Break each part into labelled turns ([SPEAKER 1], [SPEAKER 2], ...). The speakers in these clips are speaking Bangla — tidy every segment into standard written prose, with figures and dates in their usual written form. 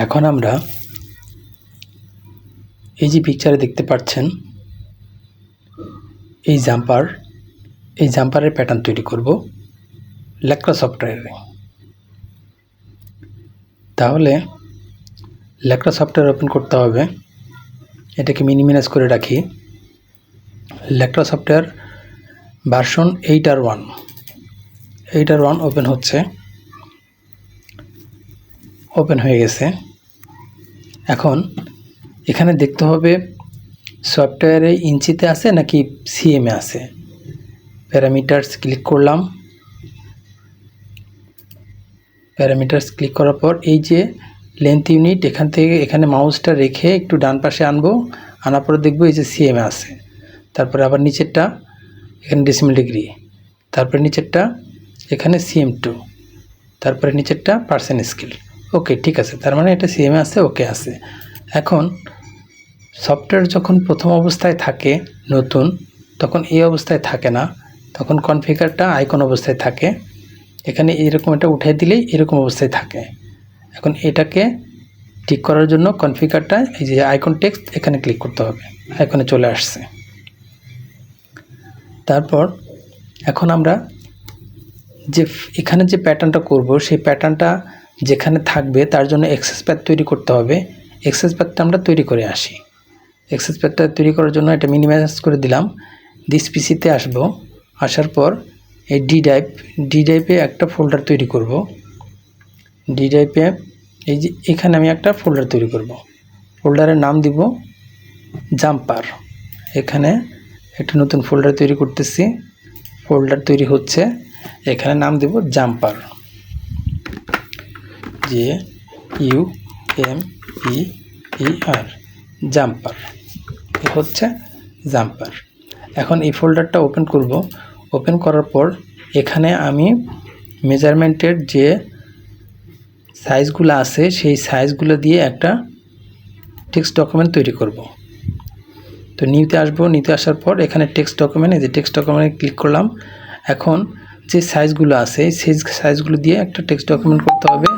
[SPEAKER 1] এখন আমরা এই যে পিকচারে দেখতে পাচ্ছেন এই জাম্পারের প্যাটার্ন তৈরি করব লেক্রা সফটওয়্যারে। তাহলে লেক্রা সফটওয়্যার ওপেন করতে হবে, এটাকে মিনিমাইজ করে রাখি। লেক্রা সফটওয়্যার ভার্সন 8R1 ওপেন হচ্ছে, ওপেন হয়ে গেছে। এখন এখানে দেখতে হবে সফটওয়্যারে ইঞ্চিতে আছে নাকি সিএমে আছে। প্যারামিটারস ক্লিক করলাম। প্যারামিটারস ক্লিক করার পর এই যে লেন্থ ইউনিট, এখান থেকে এখানে মাউসটা রেখে একটু ডান পাশে আনবো, আনার পরে দেখবো এই যে সিএমে আছে। তারপরে আবার নিচেরটা এখানে ডেসিমাল ডিগ্রি, তারপরে নিচেরটা এখানে CM2, তারপরে নিচেরটা পার্সেন্ট স্কেল। ওকে, ঠিক আছে, তার মানে এটা সিএমে আছে, ওকে আছে। এখন সফটওয়্যার যখন প্রথম অবস্থায় থাকে নতুন, তখন এই অবস্থায় থাকে না, তখন কনফিগারটা আইকন অবস্থায় থাকে। এখানে এরকম এটা উঠিয়ে দিলেই এরকম অবস্থায় থাকে। এখন এটাকে ঠিক করার জন্য কনফিগারটা এই যে আইকন টেক্সট এখানে ক্লিক করতে হবে, আইকনে চলে আসছে। তারপর এখন আমরা যে এখানে যে প্যাটার্নটা করব, সেই প্যাটার্নটা যেখানে থাকবে তার জন্য এক্সেস প্যাথ তৈরি করতে হবে। এক্সেস প্যাথটা আমরা তৈরি করে আসি। এক্সেস প্যাথটা তৈরি করার জন্য এটা মিনিমাইজ করে দিলাম। দিস পিসিতে আসবো, আসার পর এই ডি ড্রাইভে একটা ফোল্ডার তৈরি করব। ডি ড্রাইভে এই যে এখানে আমি একটা ফোল্ডার তৈরি করব। ফোল্ডারের নাম দিব জাম্পার। এখানে একটা নতুন ফোল্ডার তৈরি করতেছি, ফোল্ডার তৈরি হচ্ছে, এখানে নাম দেব জাম্পার, JUMPER, জাম্পার হচ্ছে জাম্পার। এখন এই ফোল্ডারটা ওপেন করব। ওপেন করার পর এখানে আমি মেজারমেন্টের যে সাইজগুলো আছে সেই সাইজগুলো দিয়ে একটা টেক্সট ডকুমেন্ট তৈরি করব। তো নিউতে আসবো, নিউতে আসার পর এখানে টেক্সট ডকুমেন্ট, এই যে টেক্সট ডকুমেন্টে ক্লিক করলাম। এখন যে সাইজগুলো আছে সেই সাইজগুলো দিয়ে একটা টেক্সট ডকুমেন্ট করতে হবে।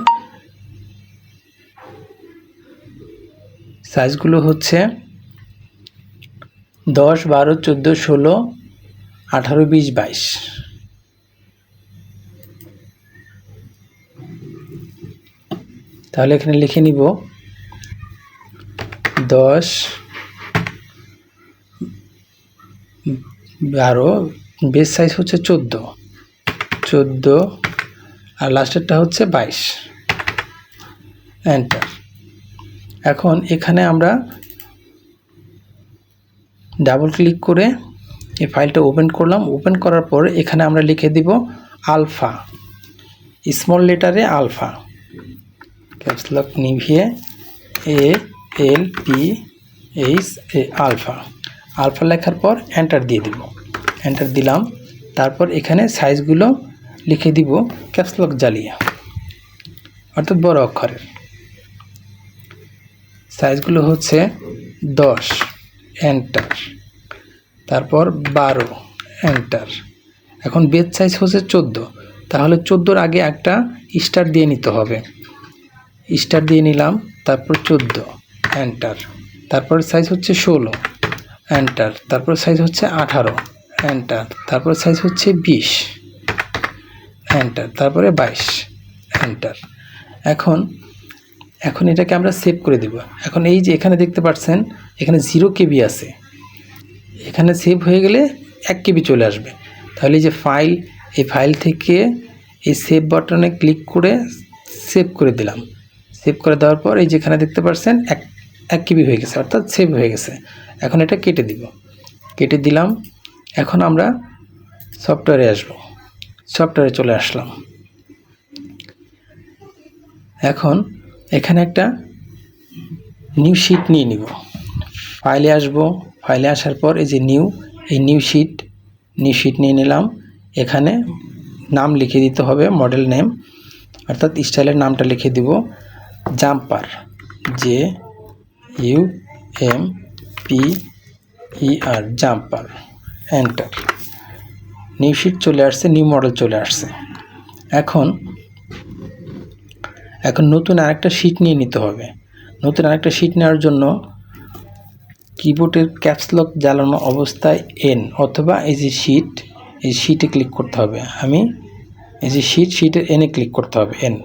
[SPEAKER 1] সাইজগুলো হচ্ছে 10, 12, 14, 16, 18, 20, 22। তাহলে এখানে লিখে নিব 10, 12, বেস সাইজ হচ্ছে 14 আর লাস্টেরটা হচ্ছে 22, এন্টার। এখন এখানে আমরা ডাবল ক্লিক করে এই ফাইলটা ওপেন করলাম। ওপেন করার পর এখানে আমরা লিখে দিব আলফা, স্মল লেটারে আলফা, ক্যাপস লক নিভিয়ে ALPHA, আলফা লেখার পর এন্টার দিয়ে দিব। এন্টার দিলাম। তারপর এখানে সাইজগুলো লিখে দিব ক্যাপস লক জ্বালিয়ে, অর্থাৎ বড় অক্ষরের। সাইজগুলো হচ্ছে 10, এন্টার, তারপর 12, এন্টার। এখন বেজ সাইজ হচ্ছে 14, তাহলে 14-র আগে একটা স্টার দিয়ে নিতে হবে। স্টার দিয়ে নিলাম, তারপর 14, এন্টার। তারপর সাইজ হচ্ছে 16, এন্টার। তারপর সাইজ হচ্ছে 18, এন্টার। তারপর সাইজ হচ্ছে 20, এন্টার। তারপরে 22, এন্টার। এখন এটাকে আমরা সেভ করে দেব। এখন এই যে এখানে দেখতে পাচ্ছেন এখানে 0 KB আছে, এখানে সেভ হয়ে গেলে 1 KB চলে আসবে। তাহলে এই যে ফাইল, এই ফাইল থেকে এই সেভ বাটনে ক্লিক করে সেভ করে দিলাম। সেভ করে দেওয়ার পর এই যেখানে দেখতে পাচ্ছেন 1 KB হয়ে গেছে, অর্থাৎ সেভ হয়ে গেছে। এখন এটা কেটে দিব, কেটে দিলাম। এখন আমরা সফটওয়্যারে আসব, সফটওয়্যারে চলে আসলাম। এখন এখানে একটা নিউ শিট নিয়ে নিব। ফাইলে আসব, ফাইলে আসার পর এই যে নিউ শিট নিয়ে নিলাম। এখানে নাম লিখে দিতে হবে, মডেল নেম, অর্থাৎ স্টাইলের নামটা লিখে দিব jumper, JUMPER, jumper, enter. New sheet চলে আসছে, নিউ মডেল চলে আসছে। এখন এখন নতুন আরেকটা শিট নিয়ে নিতে হবে। নতুন আরেকটা শিট নেওয়ার জন্য কিবোর্ডের ক্যাপস লক জ্বালানো অবস্থায় এন অথবা এই যে শিট, এই শিটে ক্লিক করতে হবে। আমি এই যে শিটের এনে ক্লিক করতে হবে, এন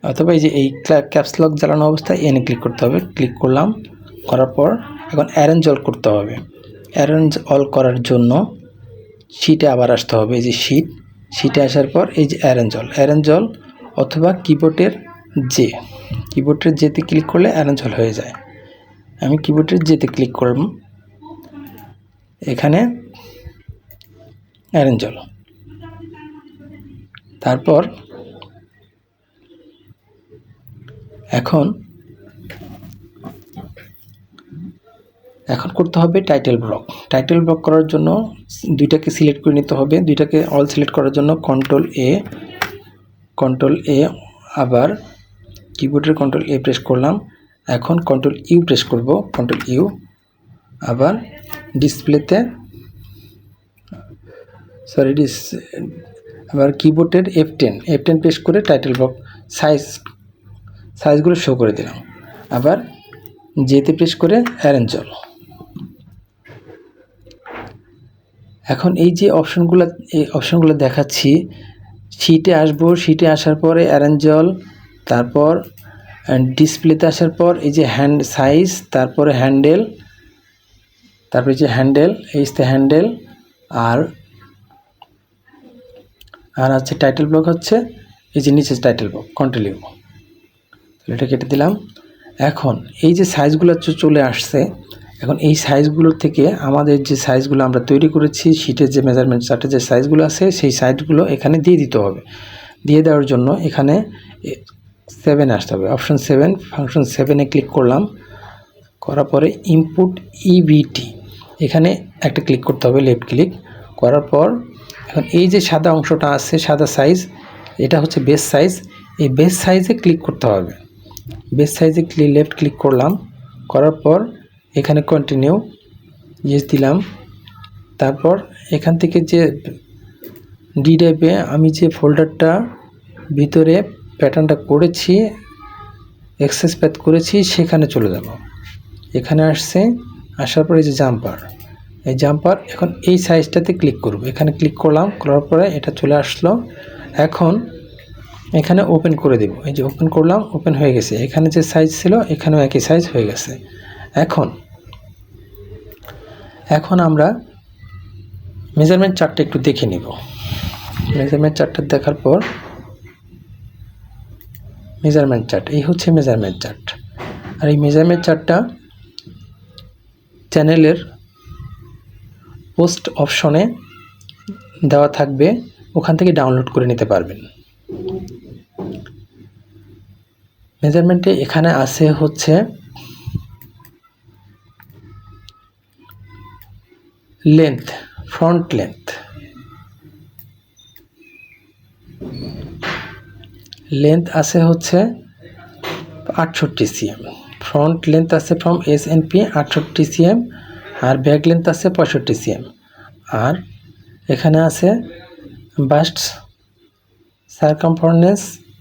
[SPEAKER 1] অথবা এই যে এই ক্যাপস লক জ্বালানো অবস্থায় এনে ক্লিক করতে হবে। ক্লিক করলাম, করার পর এখন অ্যারেঞ্জ অল করতে হবে। অ্যারেঞ্জ অল করার জন্য শিটে আবার আসতে হবে। এই যে শিটে আসার পর এই যে অ্যারেঞ্জ অল অথবা কিবোর্ডের যেতে ক্লিক করলে অ্যারেঞ্জ অল হয়ে যায়। আমি কিবোর্ডের যেতে ক্লিক করলাম, এখানে অ্যারেঞ্জ অল। তারপর এখন করতে হবে টাইটেল ব্লক। টাইটেল ব্লক করার জন্য দুইটাকে সিলেক্ট করে নিতে হবে। দুইটাকে অল সিলেক্ট করার জন্য কন্ট্রোল এ, আবার কিবোর্ডের কন্ট্রোল এ প্রেস করলাম। এখন কন্ট্রোল ইউ প্রেস করব, কন্ট্রোল ইউ। আবার ডিসপ্লেতে আবার কিবোর্ডের F10 প্রেস করে টাইটেল ব্লক সাইজগুলো শো করে দিলাম। আবার যেতে প্রেস করে অ্যারেঞ্জ অল। এখন এই যে অপশনগুলো দেখাচ্ছি, শিটে আসবো, শিটে আসার পরে অ্যারেঞ্জ অল, তারপর ডিসপ্লেতে আসার পর এই যে সাইজ, তারপরে হ্যান্ডেল, তারপরে যে হ্যান্ডেল আর হচ্ছে টাইটেল ব্লক হচ্ছে এই যে নিচে টাইটেল ব্লক, কন্ট্রোল ইউ। এটা কেটে দিলাম। এখন এই যে সাইজগুলো চলে আসছে, এখন এই সাইজগুলোর থেকে আমাদের যে সাইজগুলো আমরা তৈরি করেছি শিটের যে মেজারমেন্ট চার্টে যে সাইজগুলো আছে সেই সাইজগুলো এখানে দিয়ে দিতে হবে। দিয়ে দেওয়ার জন্য এখানে 7 আসতে হবে, অপশন 7, ফাংশন 7-এ ক্লিক করলাম। করার পরে ইনপুট ইবিটি এখানে একটা ক্লিক করতে হবে, লেফট ক্লিক করার পর এখন এই যে সাদা অংশটা আছে, সাদা সাইজ, এটা হচ্ছে বেস সাইজ। এই বেস সাইজে ক্লিক করতে হবে। বেস সাইজে লেফট ক্লিক করলাম, করার পর এখানে কন্টিনিউ ইয়েস দিলাম। তারপর এখান থেকে যে ডি ড্রাইভে আমি যে ফোল্ডারটা ভিতরে প্যাটার্নটা করেছি, এক্সেস প্যাথ করেছি, সেখানে চলে যাব। এখানে আসার পরে যে জাম্পার, এখন এই সাইজটাতে ক্লিক করব। এখানে ক্লিক করলাম, করার পরে এটা চলে আসলো। এখন এখানে ওপেন করে দেব। এই যে ওপেন করলাম, ওপেন হয়ে গেছে। এখানে যে সাইজ ছিল এখানেও একই সাইজ হয়ে গেছে। এখন আমরা মেজারমেন্ট চার্টটা একটু দেখে নিব। মেজারমেন্ট চার্টটা দেখার পর মেজারমেন্ট চার্ট, এই হচ্ছে মেজারমেন্ট চার্ট। আর এই মেজারমেন্ট চার্টটা চ্যানেলের পোস্ট অপশনে দেওয়া থাকবে, ওখান থেকে ডাউনলোড করে নিতে পারবেন। মেজারমেন্টে এখানে আছে হচ্ছে লেন্থ, ফ্রন্ট লেন্থ আছে হচ্ছে 68 cm। ফ্রন্ট লেন্থ আছে ফ্রম SNP 68 cm, আর ব্যাক লেন্থ আছে 65 cm। আর এখানে আছে bust circumference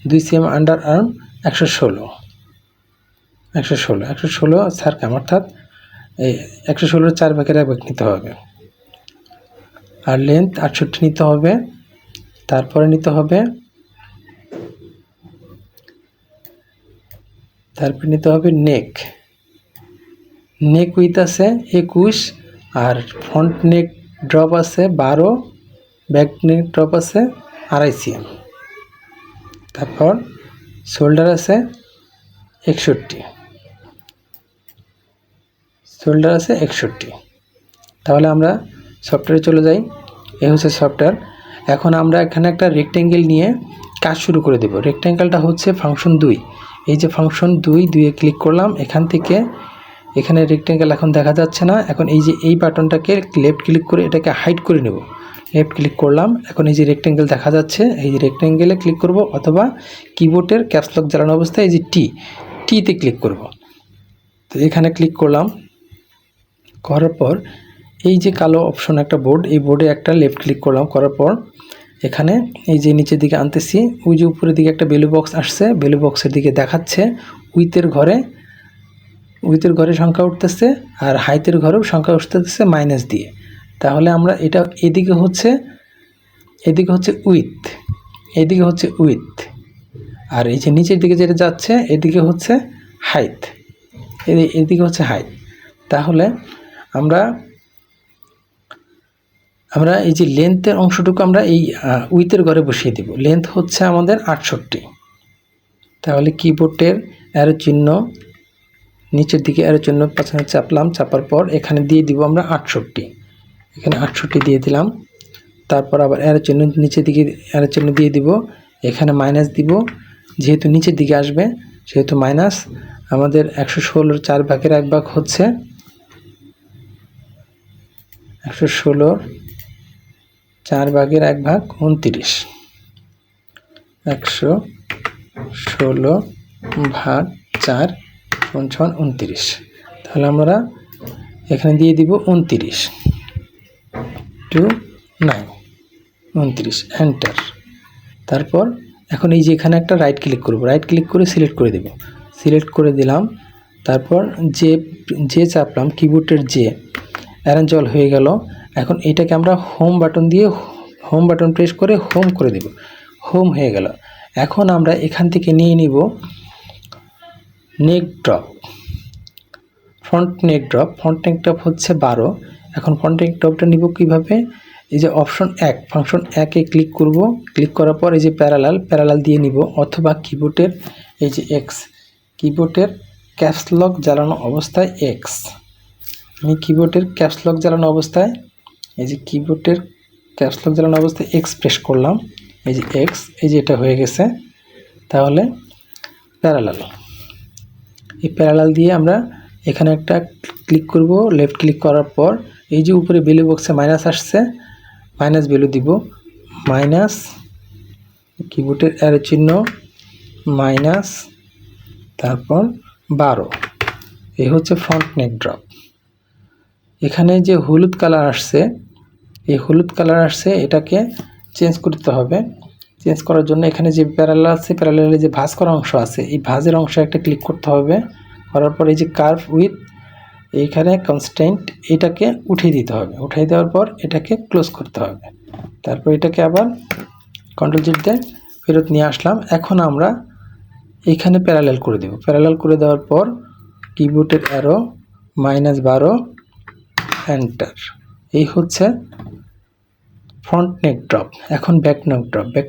[SPEAKER 1] 2 cm, under arm 116 circum, অর্থাৎ এই 116 4 ভাগের 1 ভাগ নিতে হবে। আর লেন্থ 68 নিতে হবে। তারপরে নিতে হবে নেক উইথ আছে 21, আর ফ্রন্ট নেক ড্রপ আছে 12, ব্যাক নেক ড্রপ আছে 2.5 cm। তারপর শোল্ডার আছে 61। তাহলে আমরা সফটওয়্যারে চলে যাই। এই হচ্ছে সফটওয়্যার। এখন আমরা এখানে একটা রেক্ট্যাঙ্গেল নিয়ে কাজ শুরু করে দেব। রেক্ট্যাঙ্গেলটা হচ্ছে ফাংশন 2। এই যে ফাংশন 2-এ ক্লিক করলাম। এখান থেকে এখানে রেক্ট্যাঙ্গেল এখন দেখা যাচ্ছে না। এখন এই যে এই বাটনটাকে লেফট ক্লিক করে এটাকে হাইড করে নেব। লেফট ক্লিক করলাম, এখন এই যে রেক্ট্যাঙ্গেল দেখা যাচ্ছে, এই যে রেক্ট্যাঙ্গেলে ক্লিক করব, অথবা কিবোর্ডের ক্যাপস লক জ্বালানো অবস্থায় এই যে টিতে ক্লিক করব। তো এখানে ক্লিক করলাম, করার পর এই যে কালো অপশন একটা বোর্ড, এই বোর্ডে একটা লেফট ক্লিক করলাম, করার পর এখানে এই যে নিচের দিকে আনতেছি, ওই যে উপরের দিকে একটা ভ্যালু বক্স আসছে, ভ্যালু বক্সের দিকে দেখাচ্ছে উইথের ঘরে সংখ্যা উঠতেছে, আর হাইটের ঘরেও সংখ্যা উঠতেছে মাইনাস দিয়ে। তাহলে আমরা এটা এদিকে হচ্ছে উইথ, এদিকে হচ্ছে উইথ, আর এই যে নিচের দিকে যেটা যাচ্ছে এদিকে হচ্ছে হাইট, এদিকে হচ্ছে হাইট। তাহলে আমরা এই যে লেন্থের অংশটুকু আমরা এই উইথের ঘরে বসিয়ে দেব। লেন্থ হচ্ছে আমাদের 68। তাহলে কিবোর্ডের অ্যারো চিহ্ন নিচের দিকে অ্যারো চিহ্ন পাশে চাপলাম, চাপার পর এখানে দিয়ে দিব আমরা 68, এখানে 68 দিয়ে দিলাম। তারপর আবার অ্যারো চিহ্ন নিচের দিকে অ্যারো চিহ্ন দিয়ে দিব, এখানে মাইনাস দিব, যেহেতু নিচের দিকে আসবে সেহেতু মাইনাস। আমাদের 116 4 ভাগের 1 ভাগ হচ্ছে 116 4 ভাগের 1 ভাগ 29, 116 ভাগ 4 সমান 29। তাহলে আমরা এখানে দিয়ে দিব 29 টু 9, 29 এন্টার। তারপর এখন এই যে এখানে একটা রাইট ক্লিক করব, রাইট ক্লিক করে সিলেক্ট করে দেব, সিলেক্ট করে দিলাম। তারপর যে চাপলাম কিবোর্ডের যে অ্যারেঞ্জ অল হয়ে গেল। এখন এটাকে আমরা হোম বাটন প্রেস করে হোম করে দেব, হোম হয়ে গেল। এখন আমরা এখান থেকে নিয়ে নিব নেক ড্রপ, ফ্রন্ট নেক ড্রপ হচ্ছে 12। এখন ফ্রন্ট নেক ড্রপটা নিব কিভাবে? এই যে অপশন 1 ফাংশন 1-এ ক্লিক করব, ক্লিক করার পর এই যে প্যারালাল দিয়ে নিব, অথবা কিবোর্ডের এই যে এক্স, কিবোর্ডের ক্যাপস লক জ্বালানো অবস্থায় এক্স, আমি কিবোর্ডের ক্যাপস লক জ্বালানো অবস্থায় এই যে কিবোর্ডের ক্যাপস লক জ্বালানো অবস্থায় এক্স প্রেস করলাম, এই যে এক্স, এই যে এটা হয়ে গেছে। তাহলে এই প্যারালাল দিয়ে আমরা এখানে একটা ক্লিক করব, লেফট ক্লিক করার পর এই যে উপরে ভ্যালু বক্সে মাইনাস আসছে, মাইনাস ভ্যালু দিব, মাইনাস কিবোর্ডের অ্যারো চিহ্ন মাইনাস, তারপর 12। এই হচ্ছে ফ্রন্ট নেক ড্রপ। এখানে যে হলুদ কালার আসছে, এই হলুদ কালার আসছে, এটাকে চেঞ্জ করতে হবে। চেঞ্জ করার জন্য এখানে যে প্যারালাল আছে, প্যারালালে যে ভাঁজ করা অংশ আছে, এই ভাঁজের অংশে একটা ক্লিক করতে হবে। করার পর এই যে কার্ভ উইথ, এইখানে কনস্ট্যান্ট, এটাকে উঠিয়ে দিতে হবে। উঠিয়ে দেওয়ার পর এটাকে ক্লোজ করতে হবে। তারপর এটাকে আবার কন্ট্রোল জেড দিয়ে ফেরত নিয়ে আসলাম। এখন আমরা এইখানে প্যারালাল করে দেব। প্যারালাল করে দেওয়ার পর কিবোর্ডের অ্যারো -12 এন্টার। এই হচ্ছে ফ্রন্ট নেক ড্রপ। এখন ব্যাক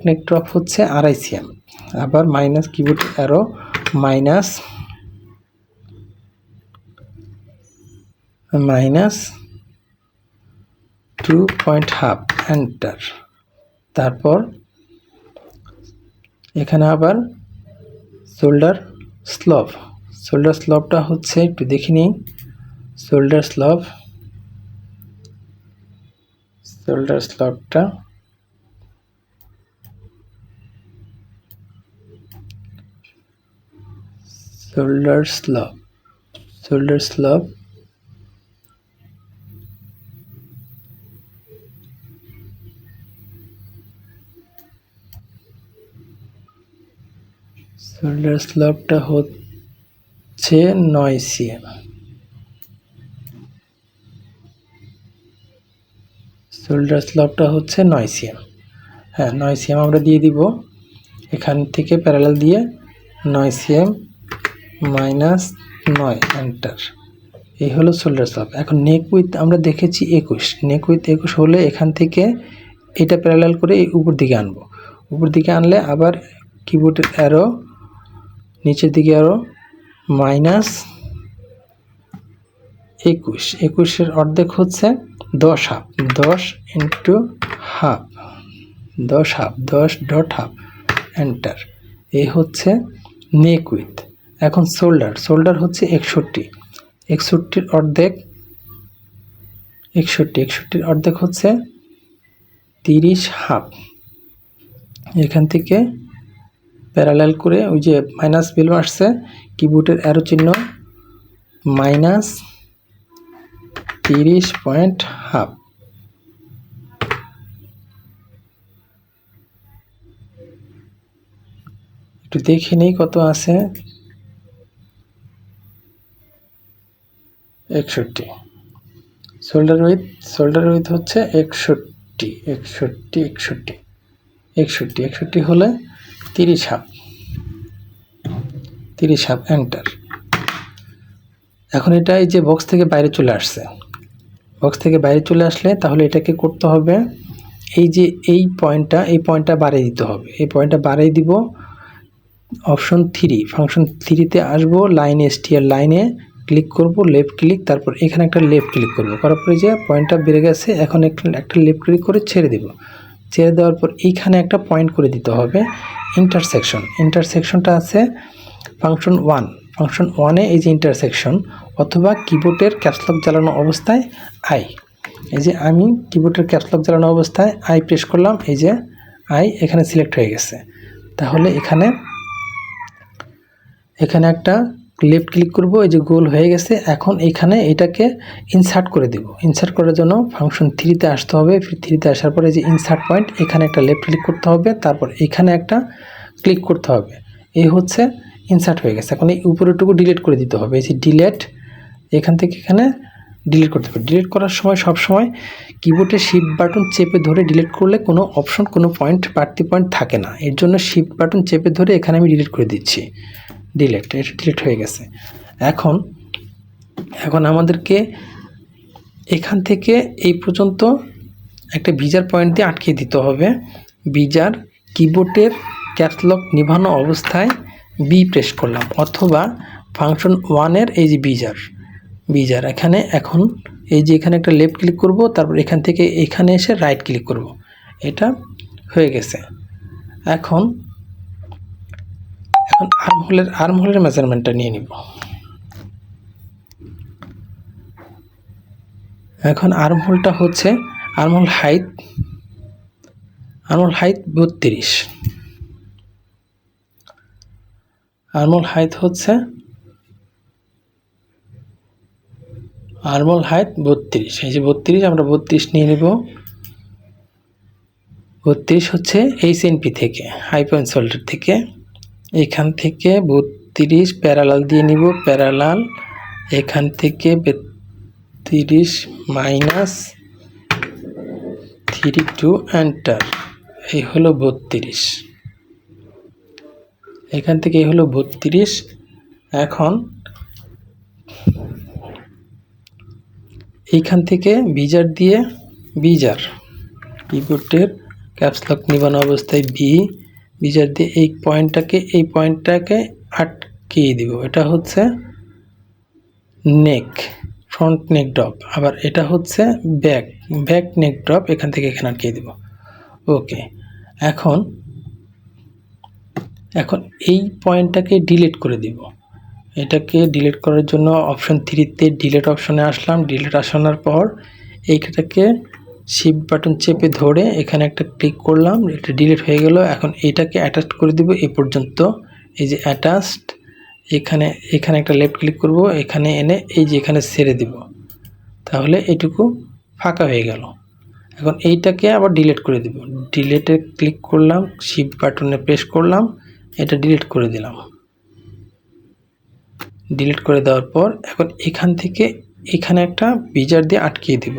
[SPEAKER 1] নেক ড্রপ হচ্ছে 2.5 cm। আবার মাইনাস কিবোর্ড অ্যারো -2.5 এন্টার। তারপর এখানে আবার শোল্ডার স্লপটা হচ্ছে, একটু দেখে নিই, শোল্ডার স্লপটা শোল্ডার স্লপ শোল্ডার স্লপটা হচ্ছে 9 cm। শোল্ডার স্লপটা হচ্ছে 9 cm। হ্যাঁ, 9 cm আমরা দিয়ে দিব। এখান থেকে প্যারালাল দিয়ে 9 cm -9 এন্টার। এই হলো শোল্ডার স্লপ। এখন নেক উইথ আমরা দেখেছি 21, নেক উইথ 21 হলে এখান থেকে এটা প্যারালাল করে এই উপর দিকে আনবো। উপর দিকে আনলে আবার কিবোর্ডের অ্যারো নিচের দিকে আরও -21 অর্ধেক হচ্ছে 10 হাফ, 10 ইন্টু হাফ, 10.5 এন্টার। এই হচ্ছে নেক উইথ। এখন শোল্ডার হচ্ছে 61 অর্ধেক, 61 অর্ধেক হচ্ছে 30 হাফ। এখান থেকে প্যারালাল করে ওই যে মাইনাস ভ্যালু আসছে, কিবোর্ডের অ্যারো চিহ্ন -30.5 একটু দেখে নেই কত আছে। 61। শোল্ডার উইথ হচ্ছে 61 হলে 30 হাফ এন্টার। এখন এটা এই যে বক্স থেকে বাইরে চলে আসছে, বক্স থেকে বাইরে চলে আসলে তাহলে এটাকে করতে হবে এই যে এই পয়েন্টটা বাড়িয়ে দিতে হবে। এই পয়েন্টটা বাড়িয়ে দিব, অপশন 3 ফাংশন 3তে আসবো, লাইনে STR লাইনে ক্লিক করব, লেফট ক্লিক, তারপর এখানে একটা লেফট ক্লিক করব, করার পরে যে পয়েন্টটা বেড়ে গেছে এখন একটা লেফট ক্লিক করে ছেড়ে দেব। ছেড়ে দেওয়ার পর এইখানে একটা পয়েন্ট করে দিতে হবে ইন্টারসেকশনটা আছে ফাংশন 1 এই যে ইন্টারসেকশন, অথবা কিবোর্ডের ক্যাপসলক জ্বালানো অবস্থায় আই, এই যে আমি কিবোর্ডের ক্যাপসলক জ্বালানো অবস্থায় আই প্রেস করলাম, এই যে আই এখানে সিলেক্ট হয়ে গেছে। তাহলে এখানে একটা লেফট ক্লিক করব, এই যে গোল হয়ে গেছে। এখন এখানে এটাকে ইনসার্ট করে দেব। ইনসার্ট করার জন্য ফাংশন 3তে আসতে হবে। 3তে আসার পরে যে ইনসার্ট পয়েন্ট, এখানে একটা লেফট ক্লিক করতে হবে, তারপর এখানে একটা ক্লিক করতে হবে। এই হচ্ছে ইনসার্ট হয়ে গেছে। এখন এই উপরেটুকু ডিলিট করে দিতে হবে। এই যে ডিলিট, এখান থেকে এখানে ডিলিট করতে হবে। ডিলিট করার সময় সবসময় কিবোর্ডে শিফট বাটন চেপে ধরে ডিলিট করলে কোনো অপশন, কোনো পয়েন্ট, বাড়তি পয়েন্ট থাকে না। এর জন্য শিফট বাটন চেপে ধরে এখানে আমি ডিলিট করে দিচ্ছি। এটা ডিলিট হয়ে গেছে। এখন আমাদেরকে এখান থেকে এই পর্যন্ত একটা ভিজার পয়েন্ট দিয়ে আটকে দিতে হবে। ভিজার কিবোর্ডের ক্যাপসলক নিভানো অবস্থায় বি প্রেস করলাম, অথবা ফাংশন 1 এই যে ভিজার এখানে, এখন এই যে এখানে একটা লেফট ক্লিক করব, তারপর এখান থেকে এখানে এসে রাইট ক্লিক করব। এটা হয়ে গেছে। এখন আর্মহোলের মেজারমেন্টটা নিয়ে নিব। এখন আর্মহোলটা হচ্ছে আর্মহোল হাইট 32। আর্মহোল হাইট হচ্ছে 32। এই যে 32, আমরা 32 নিয়ে নিব। 32 হচ্ছে HNP থেকে, হাই পয়েন্ট শোল্ডার থেকে। এখান থেকে 32 প্যারালাল দিয়ে নিব, প্যারালাল। এখান থেকে 32 মাইনাস 32 এন্টার। এই হলো 32। এখান থেকে এই হলো 32। এখন এইখান থেকে ভিজার কিবোর্ডের ক্যাপসলক নিবানো অবস্থায় ভিজার দিয়ে এই পয়েন্টটাকে আটকিয়ে দিব। এটা হচ্ছে নেক, ফ্রন্ট নেক ড্রপ। আবার এটা হচ্ছে ব্যাক নেক ড্রপ, এখান থেকে এখানে আটকিয়ে দিব। ওকে। এখন এই পয়েন্টটাকে ডিলিট করে দিব। এটাকে ডিলিট করার জন্য অপশন 3তে ডিলিট অপশনে আসলাম। ডিলিট আসানোর পর এইটাকে শিফট বাটন চেপে ধরে এখানে একটা ক্লিক করলাম, এটা ডিলিট হয়ে গেল। এখন এটাকে অ্যাটাচ করে দিব এই পর্যন্ত। এই যে অ্যাটাচড, এখানে একটা লেফট ক্লিক করব, এখানে এনে এই যে এখানে ছেড়ে দিব। তাহলে এটুকু ফাঁকা হয়ে গেল। এখন এইটাকে আবার ডিলিট করে দিব। ডিলিটে ক্লিক করলাম, শিফট বাটনে প্রেস করলাম, এটা ডিলিট করে দিলাম। ডিলিট করে দেওয়ার পর এখন এখান থেকে এখানে একটা ভিজার দিয়ে আটকিয়ে দিব।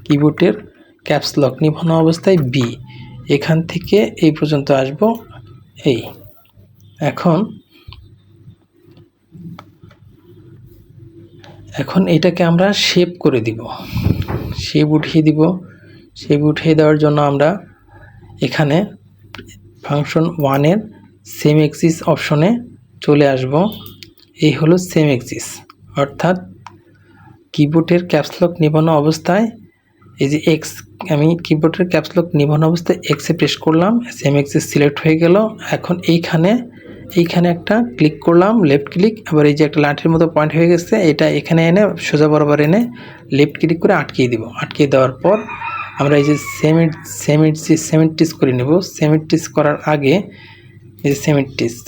[SPEAKER 1] কিবোর্ডের ক্যাপস লক নিভানো অবস্থায় বি, এখান থেকে এই পর্যন্ত আসব। এই এখন এটাকে আমরা শেপ করে দিব, শেপ উঠিয়ে দিব। শেপ উঠিয়ে দেওয়ার জন্য আমরা এখানে ফাংশন 1 সেম এক্সিস অপশনে চলে আসব। এই হলো সেম এক্সিস, অর্থাৎ কিবোর্ডের ক্যাপসলক নিভানো অবস্থায় এই যে এক্স, আমি কিবোর্ডের ক্যাপসলক নিভানো অবস্থায় এক্সে প্রেস করলাম, সেম এক্সিস সিলেক্ট হয়ে গেল। এখন এইখানে একটা ক্লিক করলাম, লেফট ক্লিক। আবার এই যে একটা লাঠির মতো পয়েন্ট হয়ে গেছে, এটা এখানে এনে সোজা বরাবর এনে লেফট ক্লিক করে আটকিয়ে দিব। আটকিয়ে দেওয়ার পর আমরা এই যে সেমিটিস করে নেব। সেমিটিস করার আগে এই যে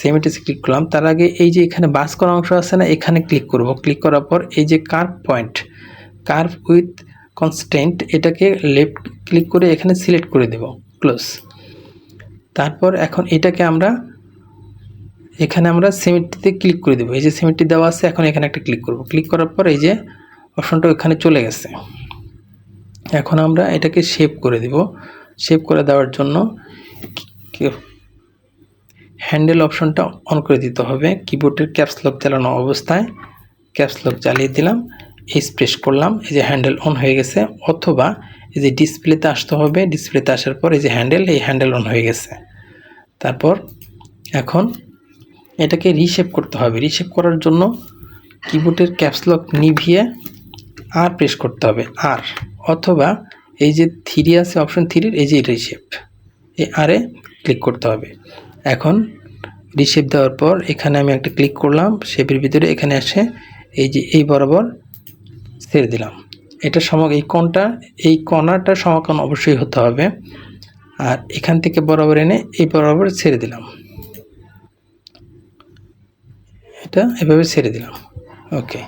[SPEAKER 1] সেমিটিস ক্লিক করলাম, তার আগে এই যে এখানে বাস করা অংশ আছে না, এখানে ক্লিক করব। ক্লিক করার পর এই যে কার্ভ উইথ কনস্ট্যান্ট, এটাকে লেফট ক্লিক করে এখানে সিলেক্ট করে দেব, ক্লোজ। তারপর এখন এটাকে আমরা এখানে আমরা সিমেট্রিতে ক্লিক করে দেবো। এই যে সিমেট্রি দেওয়া আছে, এখন এখানে একটা ক্লিক করব। ক্লিক করার পর এই যে অপশনটা ওখানে চলে গেছে। এখন আমরা এটাকে শেপ করে দেব। শেপ করে দেওয়ার জন্য হ্যান্ডেল অপশনটা অন করে দিতে হবে। কিবোর্ডের ক্যাপস লক চালানো অবস্থায় ক্যাপস লক চালিয়ে দিলাম, এস প্রেস করলাম, এই যে হ্যান্ডেল অন হয়ে গেছে। অথবা এই যে ডিসপ্লেতে আসতে হবে, ডিসপ্লেতে আসার পর এই যে হ্যান্ডেল, এই হ্যান্ডেল অন হয়ে গেছে। তারপর এখন এটাকে রিশেপ করতে হবে। রিশেপ করার জন্য কিবোর্ডের ক্যাপস লক নিভিয়ে আর প্রেস করতে হবে, আর অথবা এই যে থ্রি আছে অপশন থ্রির, এই যে রিশেপ, এই আরে ক্লিক করতে হবে। এখন রিশেপ দেওয়ার পর এখানে আমি একটা ক্লিক করলাম, শেপের ভিতরে এখানে এসে এই যে এই বরাবর ছেড়ে দিলাম। এটা এই কর্নারটা সমাকলন অবশ্যই হতে হবে। আর এখান থেকে বরাবর এনে এই বরাবর ছেড়ে দিলাম, এটা এভাবে ছেড়ে দিলাম। ওকে,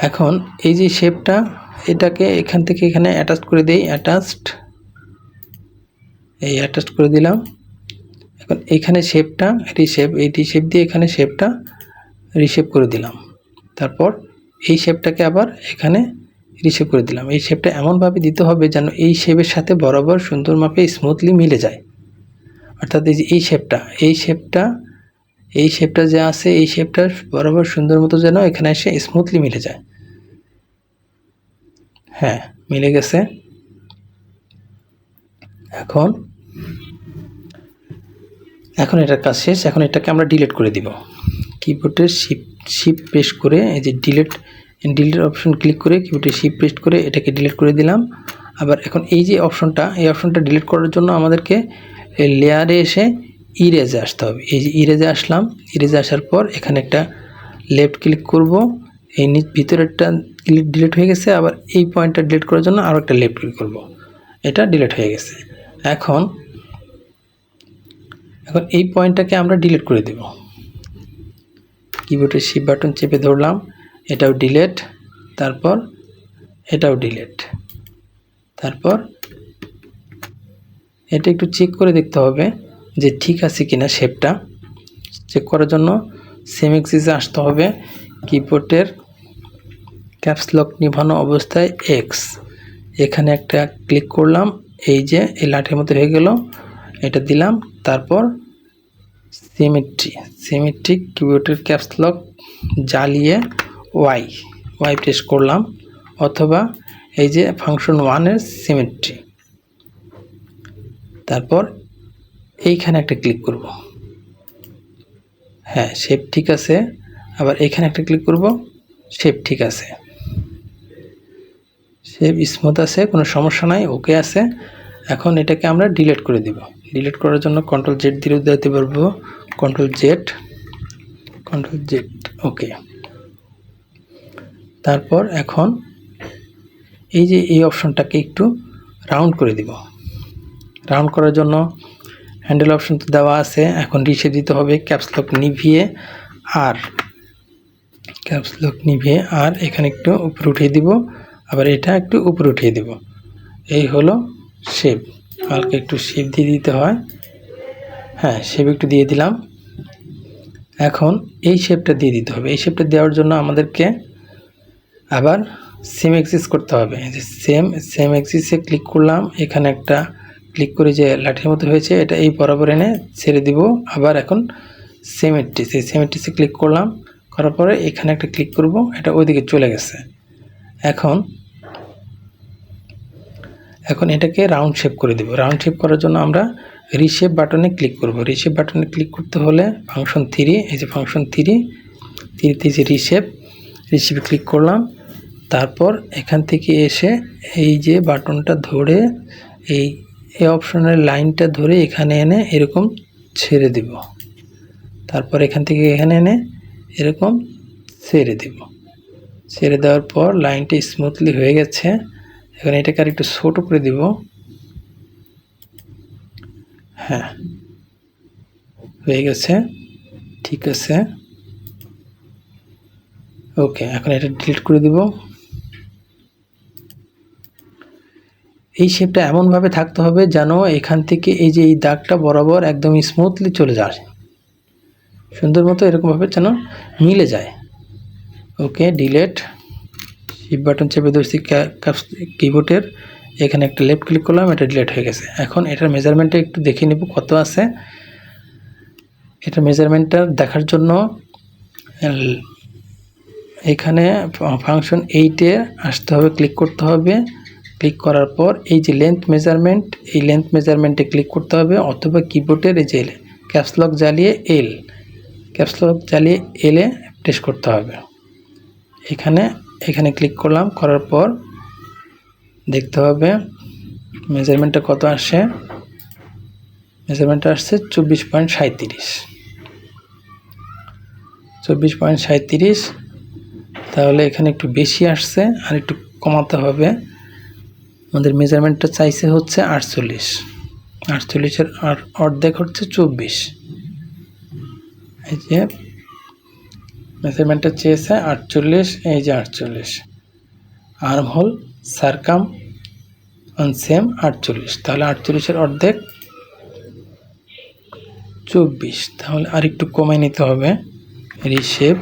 [SPEAKER 1] এখন এই যে শেপটা, এটাকে এখান থেকে এখানে অ্যাটাচ করে দেই। অ্যাটাচ করে দিলাম। এখন এইখানে শেপটা রিশেপ, এই রিশেপ দিয়ে এখানে শেপটা রিশেপ করে দিলাম। তারপর এই শেপটাকে আবার এখানে রিশেপ করে দিলাম। এই শেপটা এমনভাবে দিতে হবে যেন এই শেপের সাথে বরাবর সুন্দর মাপে স্মুথলি মিলে যায়। অর্থাৎ এই যে এই শেপটা যে আছে, এই শেপটা বরাবর সুন্দর মতো যেন এখানে এসে স্মুথলি মিলে যায়। হ্যাঁ, মিলে গেছে। এখন এটার কাজ শেষ। এখন এটাকে আমরা ডিলিট করে দিব। কিবোর্ডের শিফট প্রেস করে এই যে ডিলিট অপশন ক্লিক করে কিবোর্ডে শিফট প্রেস করে এটাকে ডিলিট করে দিলাম। আবার এখন এই যে অপশনটা, এই অপশনটা ডিলিট করার জন্য আমাদেরকে লেয়ারে এসে ইরেজে আসতে হবে। এই যে ইরেজে আসলাম। ইরেজে আসার পর এখানে একটা লেফট ক্লিক করব। এই ভিতরেরটা ডিলিট হয়ে গেছে। আবার এই পয়েন্টটা ডিলিট করার জন্য আরও একটা লেফট ক্লিক করব। এটা ডিলিট হয়ে গেছে। এখন এই পয়েন্টটাকে আমরা ডিলিট করে দেব। কিবোর্ডের শিফট বাটন চেপে ধরলাম, এটাও ডিলিট, তারপর এটাও ডিলিট। তারপর এটা একটু চেক করে দেখতে হবে যে ঠিক আছে কিনা। শেপটা চেক করার জন্য সেম এক্সিসে আসতে হবে। কিবোর্ডের ক্যাপস লক নিভানো অবস্থায় এক্স, এখানে একটা ক্লিক করলাম, এই যে এই লাঠির মতো হয়ে গেল, এটা দিলাম। তারপর সিমেট্রিক কিবোর্ডের ক্যাপস লক জ্বালিয়ে ওয়াই প্রেস করলাম, অথবা এই যে ফাংশন 1-এর সিমেট্রি। তারপর এইখানে একটা ক্লিক করব। হ্যাঁ, শেপ ঠিক আছে। আবার এখানে একটা ক্লিক করব, শেপ ঠিক আছে, শেপ স্মুথ আছে, কোনো সমস্যা নাই, ওকে আছে। এখন এটাকে আমরা ডিলিট করে দেব। ডিলিট করার জন্য কন্ট্রোল জেড দিয়ে দিতে পারবো, কন্ট্রোল জেড, ওকে। তারপর এখন এই যে এই অপশনটাকে একটু রাউন্ড করে দিব। রাউন্ড করার জন্য হ্যান্ডেল অপশন তো দেওয়া আছে। এখন রিশেপ দিতে হবে। ক্যাপস লক নিভিয়ে আর এখানে একটু উপরে উঠিয়ে দিব, আবার এটা একটু উপরে উঠিয়ে দিব। এই হলো শেপ। হালকা একটু শেপ দিয়ে দিতে হয়। হ্যাঁ, শেপ একটু দিয়ে দিলাম। এখন এই শেপটা দিয়ে দিতে হবে। এই শেপটা দেওয়ার জন্য আমাদেরকে আবার সেম এক্সিস করতে হবে। সেম এক্সিসে ক্লিক করলাম, এখানে একটা ক্লিক করে যে লাঠির মতো হয়েছে, এটা এই বরাবর এনে ছেড়ে দিব। আবার এখন সিমেট্রিসে ক্লিক করলাম, করার পরে এখানে একটা ক্লিক করব, এটা ওইদিকে চলে গেছে। এখন এটাকে রাউন্ড শেপ করে দেব। রাউন্ড শেপ করার জন্য আমরা রিশেপ বাটনে ক্লিক করব। রিশেপ বাটনে ক্লিক করতে হলে ফাংশন 3, এই যে ফাংশন 3তে যে রিশেপে ক্লিক করলাম। তারপর এখান থেকে এসে এই যে বাটনটা ধরে এই অপশনের লাইনটা ধরে এখানে এনে এরকম ছেড়ে দিব। তারপর এখান থেকে এখানে এনে এরকম ছেড়ে দিব। ছেড়ে দেওয়ার পর লাইনটা স্মুথলি হয়ে গেছে। এখন এটাকে আর একটু ছোট করে দিব। হ্যাঁ, হয়ে গেছে, ঠিক আছে, ওকে। এখন এটা ডিলিট করে দিব। এই শেপটা এমনভাবে থাকতে হবে যেন এখান থেকে এই যে এই দাগটা বরাবর একদম স্মুথলি চলে যায়। সুন্দর মতো এরকমভাবে যেন মিলে যায়। ওকে, ডিলেট, শিফট বাটন চেপে ধরছি কিবোর্ডের, এখানে একটা লেফট ক্লিক করলাম, এটা ডিলেট হয়ে গেছে। এখন এটার মেজারমেন্টটা একটু দেখে নেব কত আছে। এটা মেজারমেন্টটা দেখার জন্য এখানে ফাংশন 8-এ আসতে হবে, ক্লিক করতে হবে। ক্লিক করার পর এই যে লেন্থ মেজারমেন্ট, এই লেন্থ মেজারমেন্টে ক্লিক করতে হবে, অথবা কিবোর্ডের এই যে ক্যাপসলক জ্বালিয়ে ক্যাপসলক জ্বালিয়ে এলে প্রেস করতে হবে। এখানে ক্লিক করলাম, করার পর দেখতে হবে মেজারমেন্টটা কত আসে। মেজারমেন্টটা আসছে 24.37। তাহলে এখানে একটু বেশি আসছে, আর একটু কমাতে হবে। আমাদের মেজারমেন্টটা চাইছে হচ্ছে 48-এর অর্ধেক হচ্ছে 24। এই যে মেজারমেন্টটা চেয়েছে 48, এই যে 48। আর্ম হোল সারকাম অন সেম 48, তাহলে 48-এর অর্ধেক 24। তাহলে আর একটু কমাই নিতে হবে। রিশেপ,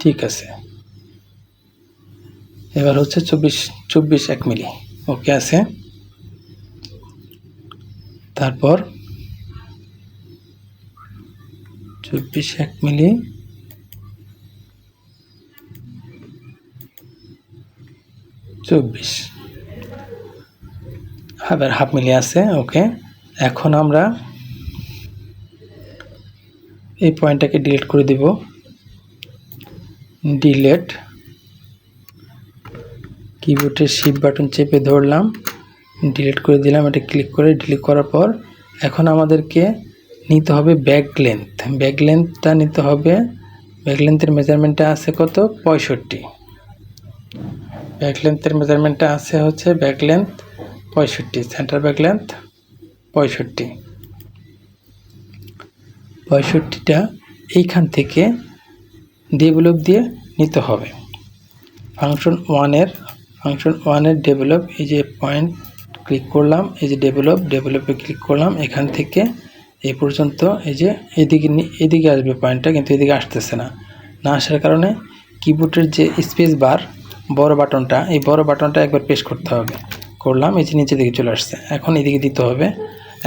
[SPEAKER 1] ঠিক আছে। এবার হচ্ছে 24 1 মিলি, ওকে আছে। তারপর 24 1 মিলি, 24 আবার হাফ মিলি আছে, ওকে। এখন আমরা এই পয়েন্টটাকে ডিলিট করে দিব। ডিলিট, কিবোর্ডের শিফট বাটন চেপে ধরলাম, ডিলিট করে দিলাম। এটা ক্লিক করে ডিলিট করার পর এখন আমাদেরকে নিতে হবে ব্যাক লেন্থটা নিতে হবে। ব্যাক লেন্থের মেজারমেন্টটা আছে কত? 65। ব্যাক লেন্থের মেজারমেন্টটা আছে হচ্ছে back length 65, centre back length 65টা এইখান থেকে ডেভেলপ দিয়ে নিতে হবে। ফাংশন 1-এর ডেভেলপ, এই যে পয়েন্ট ক্লিক করলাম, এই যে ডেভেলপে ক্লিক করলাম, এখান থেকে এই পর্যন্ত এই যে এদিকে আসবে পয়েন্টটা, কিন্তু এদিকে আসতেছে না আসার কারণে কিবোর্ডের যে স্পেস বার বড় বাটনটা, এই বড় বাটনটা একবার প্রেস করতে হবে। করলাম, এই যে নিচে দিকে চলে আসছে। এখন এদিকে দিতে হবে।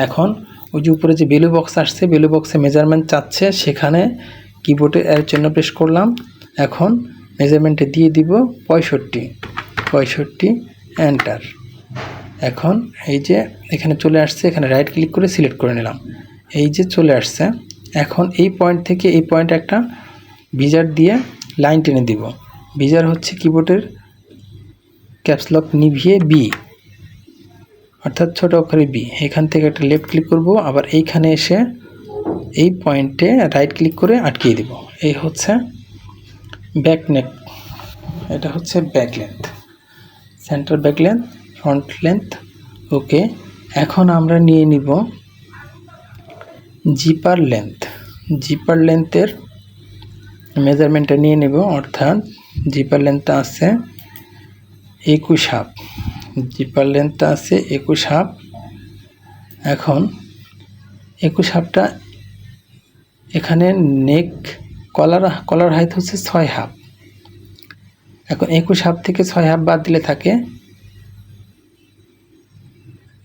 [SPEAKER 1] এখন ওই যে উপরে যে ভ্যালু বক্স আসছে, ভ্যালু বক্সে মেজারমেন্ট চাচ্ছে, সেখানে কিবোর্ডে এর জন্য প্রেস করলাম। এখন মেজারমেন্টে দিয়ে দিব 65 এন্টার। এখন এই যে এখানে চলে আসছে, এখানে রাইট ক্লিক করে সিলেক্ট করে নিলাম, এই যে চলে আসছে। এখন এই পয়েন্ট থেকে এই পয়েন্ট একটা ভিজার দিয়ে লাইন টেনে দিব। ভিজার হচ্ছে কিবোর্ডের ক্যাপসলক নিভিয়ে বি, অর্থাৎ ছোট অক্ষরে বি। এখান থেকে একটা লেফট ক্লিক করব, আবার এইখানে এসে এই পয়েন্টে রাইট ক্লিক করে আটকিয়ে দিব। এই হচ্ছে ব্যাক নেক, এটা হচ্ছে back length, centre back length, front length, okay. এখন আমরা নিয়ে নিব জিপার লেন্থের মেজারমেন্টটা নিয়ে নেব, অর্থাৎ জিপার লেন্থটা আছে 21 হাফ। জিপার লেন্থটা আছে 21 হাফ। এখন 21 হাফটা এখানে নেক কলার হাইট হচ্ছে 6 হাফ। এখন 21 হাফ থেকে 6 হাফ বাদ দিলে থাকে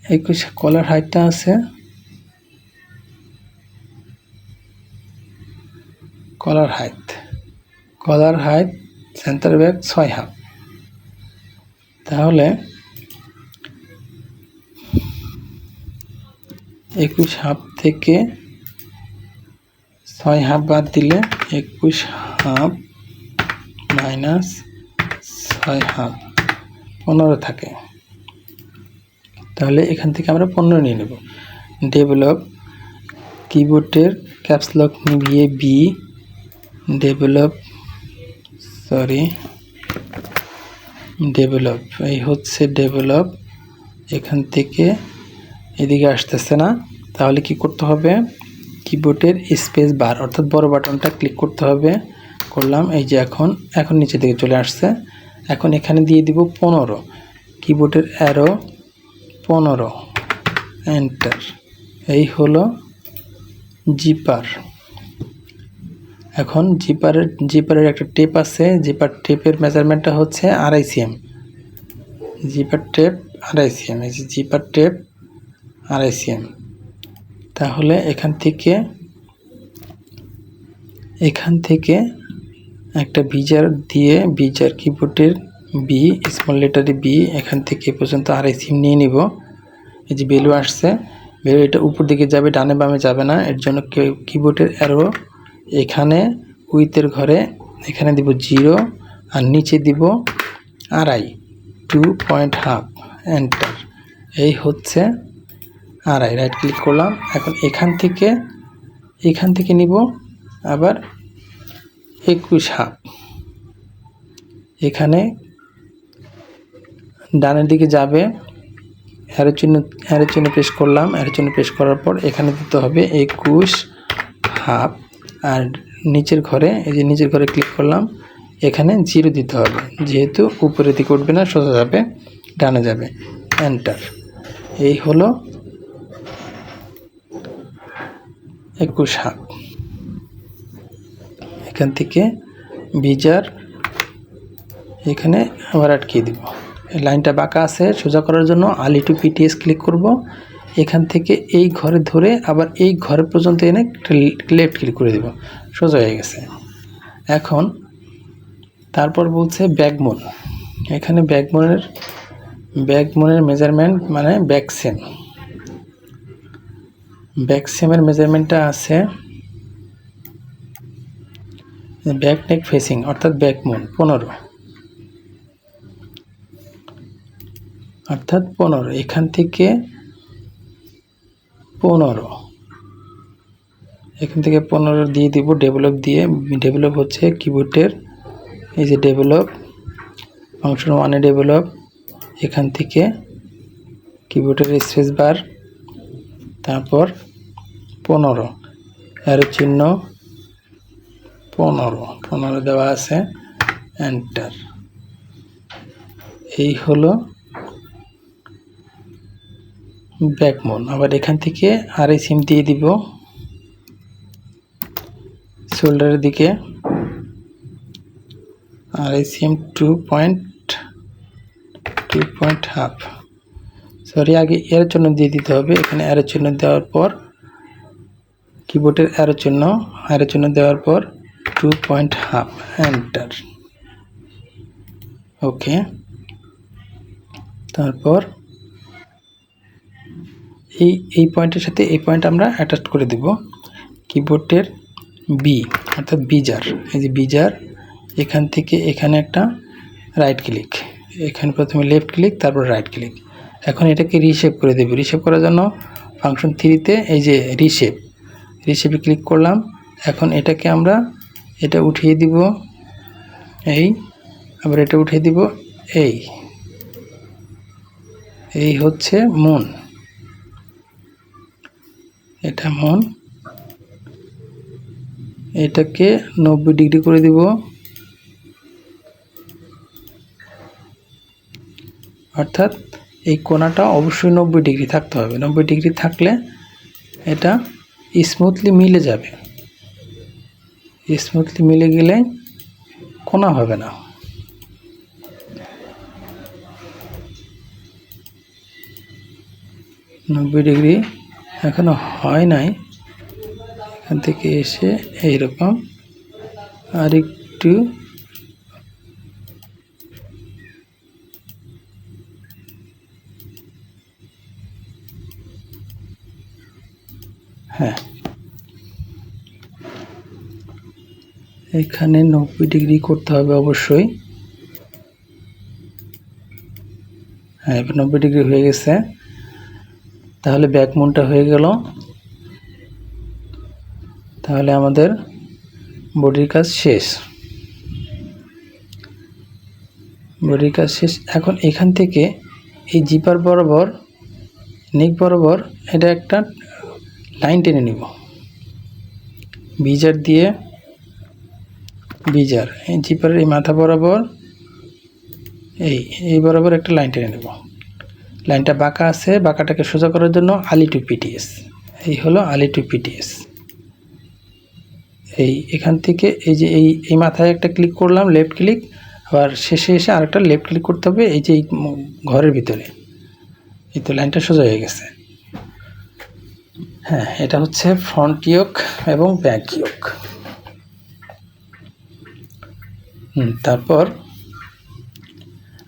[SPEAKER 1] 21। কলার হাইটটা আছে, কলার হাইট সেন্টার ব্যাক 6 হাফ। তাহলে 21 হাফ থেকে 6 হাফ বাদ দিলে 21 হাফ মাইনাস 6 হাফ 15 থাকে। তাহলে এখান থেকে আমরা 15 নিয়ে নেব। ডেভেলপ, কিবোর্ডের ক্যাপসলক নিভিয়ে বি, ডেভেলপ, এই হচ্ছে ডেভেলপ। এখান থেকে এদিকে আসতেছে না, তাহলে কি করতে হবে? কিবোর্ডের স্পেস বার অর্থাৎ বড় বাটনটা ক্লিক করতে হবে। করলাম, এই যে এখন নিচে দিকে চলে আসছে। এখন এখানে দিয়ে দিব 15, কিবোর্ডের অ্যারো 15, এন্টার। এই হলো জিপার। এখন জিপারের একটা টেপ আছে, জিপার টেপের মেজারমেন্টটা হচ্ছে 2.5 cm। জিপার টেপ 2.5 cm, এই যে জিপার টেপ 2.5 cm। তাহলে এখান থেকে একটা বিজার দিয়ে, বিজার কিবোর্ডের বি, স্মল লেটারে বি, এখান থেকে পর্যন্ত 2.5 cm নিয়ে নিব। এই যে ভ্যালু আসছে, ভ্যালু এটা উপর দিকে যাবে, ডানে বামে যাবে না। এর জন্য কিবোর্ডের অ্যারো এখানে উইথের ঘরে এখানে দিব 0 আর নিচে দিব 2.5, 2.5 এন্টার। এই হচ্ছে 2.5। রাইট ক্লিক করলাম। এখন এখান থেকে নিব আবার 21.5। এখানে ডানের দিকে যাবে, অ্যারো চিহ্ন প্রেস করলাম। অ্যারো চিহ্ন প্রেস করার পর এখানে দিতে হবে 21.5 আর নিচের ঘরে, এই যে নিচের ঘরে ক্লিক করলাম, এখানে 0 দিতে হবে, যেহেতু উপরের দিকে উঠবে না, সোজা যাবে, ডানে যাবে। এন্টার। এই হলো 21.5। এখান থেকে বিজার এখানে আবার আটকিয়ে দিব। এই লাইনটা বাঁকা আছে, সোজা করার জন্য আলি টু পিটিএস ক্লিক করব। এখান থেকে এই ঘরে ধরে আবার এই ঘর পর্যন্ত এনে লেফট ক্লিক করে দেব, সোজা হয়ে গেছে। এখন তারপর বলছে ব্যাকবোন। এখানে ব্যাকবোনের মেজারমেন্ট মানে ব্যাকসেমের মেজারমেন্টটা আছে ব্যাক নেক ফেসিং, অর্থাৎ ব্যাকবোন 15, অর্থাৎ 15। এখান থেকে 15 দিয়ে দিব ডেভেলপ দিয়ে। ডেভেলপ হচ্ছে কিবোর্ডের, এই যে ডেভেলপ ফাংশন 1-এ ডেভেলপ, এখান থেকে কিবোর্ডের স্পেস বার, তারপর 15, অ্যারো চিহ্ন 15 দেওয়া আছে, এন্টার। এই হলো ব্যাকবোন। আবার এখান থেকে 2.5 cm দিয়ে দিব শোল্ডারের দিকে, 2.5 cm, 2.5। সরি, আগে এর জন্য দিয়ে দিতে হবে। এখানে অ্যারো চিহ্ন দেওয়ার পর কিবোর্ডের অ্যারো চিহ্ন দেওয়ার পর 2.5 এন্টার। ওকে। তারপর এই পয়েন্টের সাথে এই পয়েন্ট আমরা অ্যাটাচ করে দেব। কিবোর্ডের বি অর্থাৎ বিজার, এই যে বিজার, এখান থেকে এখানে একটা রাইট ক্লিক, এখানে প্রথমে লেফট ক্লিক, তারপর রাইট ক্লিক। এখন এটাকে রিশেপ করে দেব। রিশেপ করার জন্য ফাংশন 3-তে এই যে রিশেপে ক্লিক করলাম। এখন এটাকে আমরা এটা উঠিয়ে দিব, এই আবার এটা উঠিয়ে দিব, এই হচ্ছে মুন, এটা মুন। এটাকে 90 ডিগ্রি করে দিব, অর্থাৎ এই কোণাটা অবশ্যই 90 ডিগ্রি থাকতে হবে। 90 ডিগ্রি থাকলে এটা স্মুথলি মিলে যাবে। স্মুথলি মিলে গেলে কোণা হবে না। নব্বই ডিগ্রি এখনো হয় নাই, এখান থেকে এসে এইরকম আর একটু হ্যাঁ, এখানে 90 ডিগ্রি করতে হবে অবশ্যই। হ্যাঁ, এবার 90 ডিগ্রি হয়ে গেছে। তাহলে ব্যাকমুনটা হয়ে গেল। তাহলে আমাদের বডির কাজ শেষ। এখন এখান থেকে এই জিপার বরাবর, নেক বরাবর এটা একটা লাইন টেনে নিব। বিজার দিয়ে এই জিপারের এই মাথা বরাবর এই বরাবর একটা লাইন টেনে নেব। লাইনটা বাঁকা আছে, বাঁকাটাকে সোজা করার জন্য আলি টু পিটিএস। এই হলো আলি টু পিটিএস। এই এখান থেকে এই যে এই মাথায় একটা ক্লিক করলাম, লেফট ক্লিক, আবার শেষে এসে আরেকটা লেফট ক্লিক করতে হবে এই যে এই ঘরের ভিতরে। এই তো লাইনটা সোজা হয়ে গেছে। হ্যাঁ, এটা হচ্ছে ফ্রন্ট ইয়োক এবং ব্যাক ইয়োক। তারপর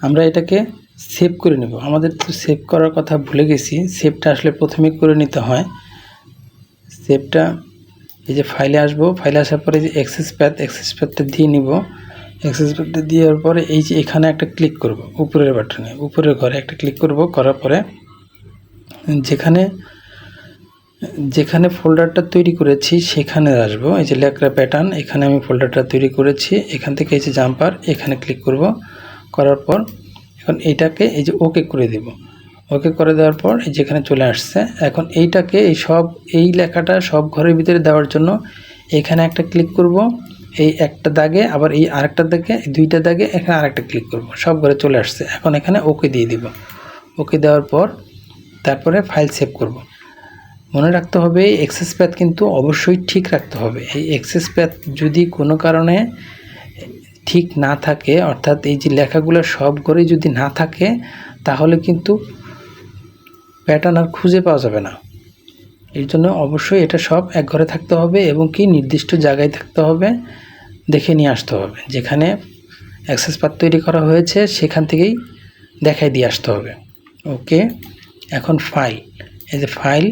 [SPEAKER 1] আমরা এটাকে সেভ করে নেব। আমাদের তো সেভ করার কথা ভুলে গেছি, সেভটা আসলে প্রথমে করে নিতে হয়। সেভটা এই যে ফাইলে আসবো, ফাইলে আসার পরে যে অ্যাক্সেস প্যাথটা দিয়ে নিব। অ্যাক্সেস প্যাথটা দেওয়ার পরে এই যে এখানে একটা ক্লিক করব, উপরের বাটনে, উপরের ঘরে একটা ক্লিক করব। করার পরে যেখানে ফোল্ডারটা তৈরি করেছি সেখানে আসবো। এই যে লেকরা প্যাটার্ন, এখানে আমি ফোল্ডারটা তৈরি করেছি। এখান থেকে এই যে জাম্পার, এখানে ক্লিক করব। করার পর এখন এইটাকে এই যে ওকে করে দেব। ওকে করে দেওয়ার পর এই যেখানে চলে আসছে। এখন এইটাকে এই লেখাটা সব ঘরের ভিতরে দেওয়ার জন্য এখানে একটা ক্লিক করব, এই একটা দাগে, আবার এই আরেকটা দাগে, দুইটা দাগে এখানে আরেকটা ক্লিক করব। সব ঘরে চলে আসছে। এখন এখানে ওকে দিয়ে দিব। ওকে দেওয়ার পর তারপরে ফাইল সেভ করব। মনে রাখতে হবে অ্যাক্সেস প্যাথ কিন্তু অবশ্যই ঠিক রাখতে হবে। এই অ্যাক্সেস প্যাথ যদি কোনো কারণে ঠিক না থাকে, অর্থাৎ এই যে লেখাগুলো সব ঘরে যদি না থাকে, তাহলে কিন্তু প্যাটার্ন আর খুঁজে পাওয়া যাবে না। এর জন্য অবশ্যই এটা সব এক ঘরে থাকতে হবে এবং কি নির্দিষ্ট জায়গায় থাকতে হবে, দেখে নিয়ে আসতে হবে। যেখানে অ্যাক্সেস প্যাথ তৈরি করা হয়েছে সেখান থেকেই দেখাই দিয়ে আসতে হবে। ওকে, এখন ফাইল, এই যে ফাইল,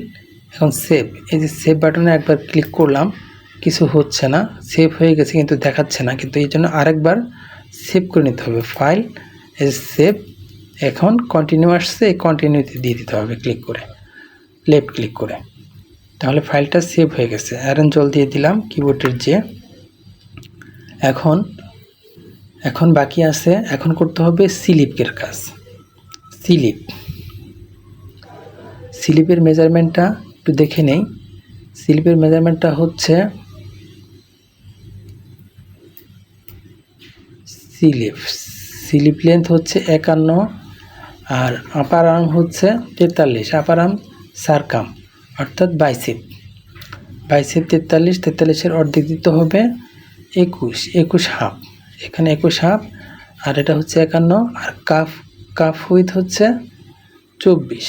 [SPEAKER 1] এখন সেভ, এই যে সেভ বাটনে একবার ক্লিক করলাম, কিছু হচ্ছে না, সেভ হয়ে গেছে কিন্তু দেখাচ্ছে না, কিন্তু এই জন্য আরেকবার সেভ করে নিতে হবে। ফাইল, এই যে সেভ, এখন কন্টিনিউ আসছে, এই কন্টিনিউতে দিয়ে দিতে হবে ক্লিক করে, লেফট ক্লিক করে, তাহলে ফাইলটা সেভ হয়ে গেছে। অ্যারেঞ্জল দিয়ে দিলাম কিবোর্ডের যে। এখন বাকি আছে, এখন করতে হবে স্লিপের কাজ। স্লিপের মেজারমেন্টটা একটু দেখে নেই। স্লিপের মেজারমেন্টটা হচ্ছে স্লিপ লেন্থ হচ্ছে 51, আর আপার আর্ম হচ্ছে 43, আপার আর্ম সারকাম অর্থাৎ বাইসেপ 43, অর্ধেক দিতে হবে 21 হাফ, এখানে 21 হাফ, আর এটা হচ্ছে 51, আর কাফ উইথ হচ্ছে 24,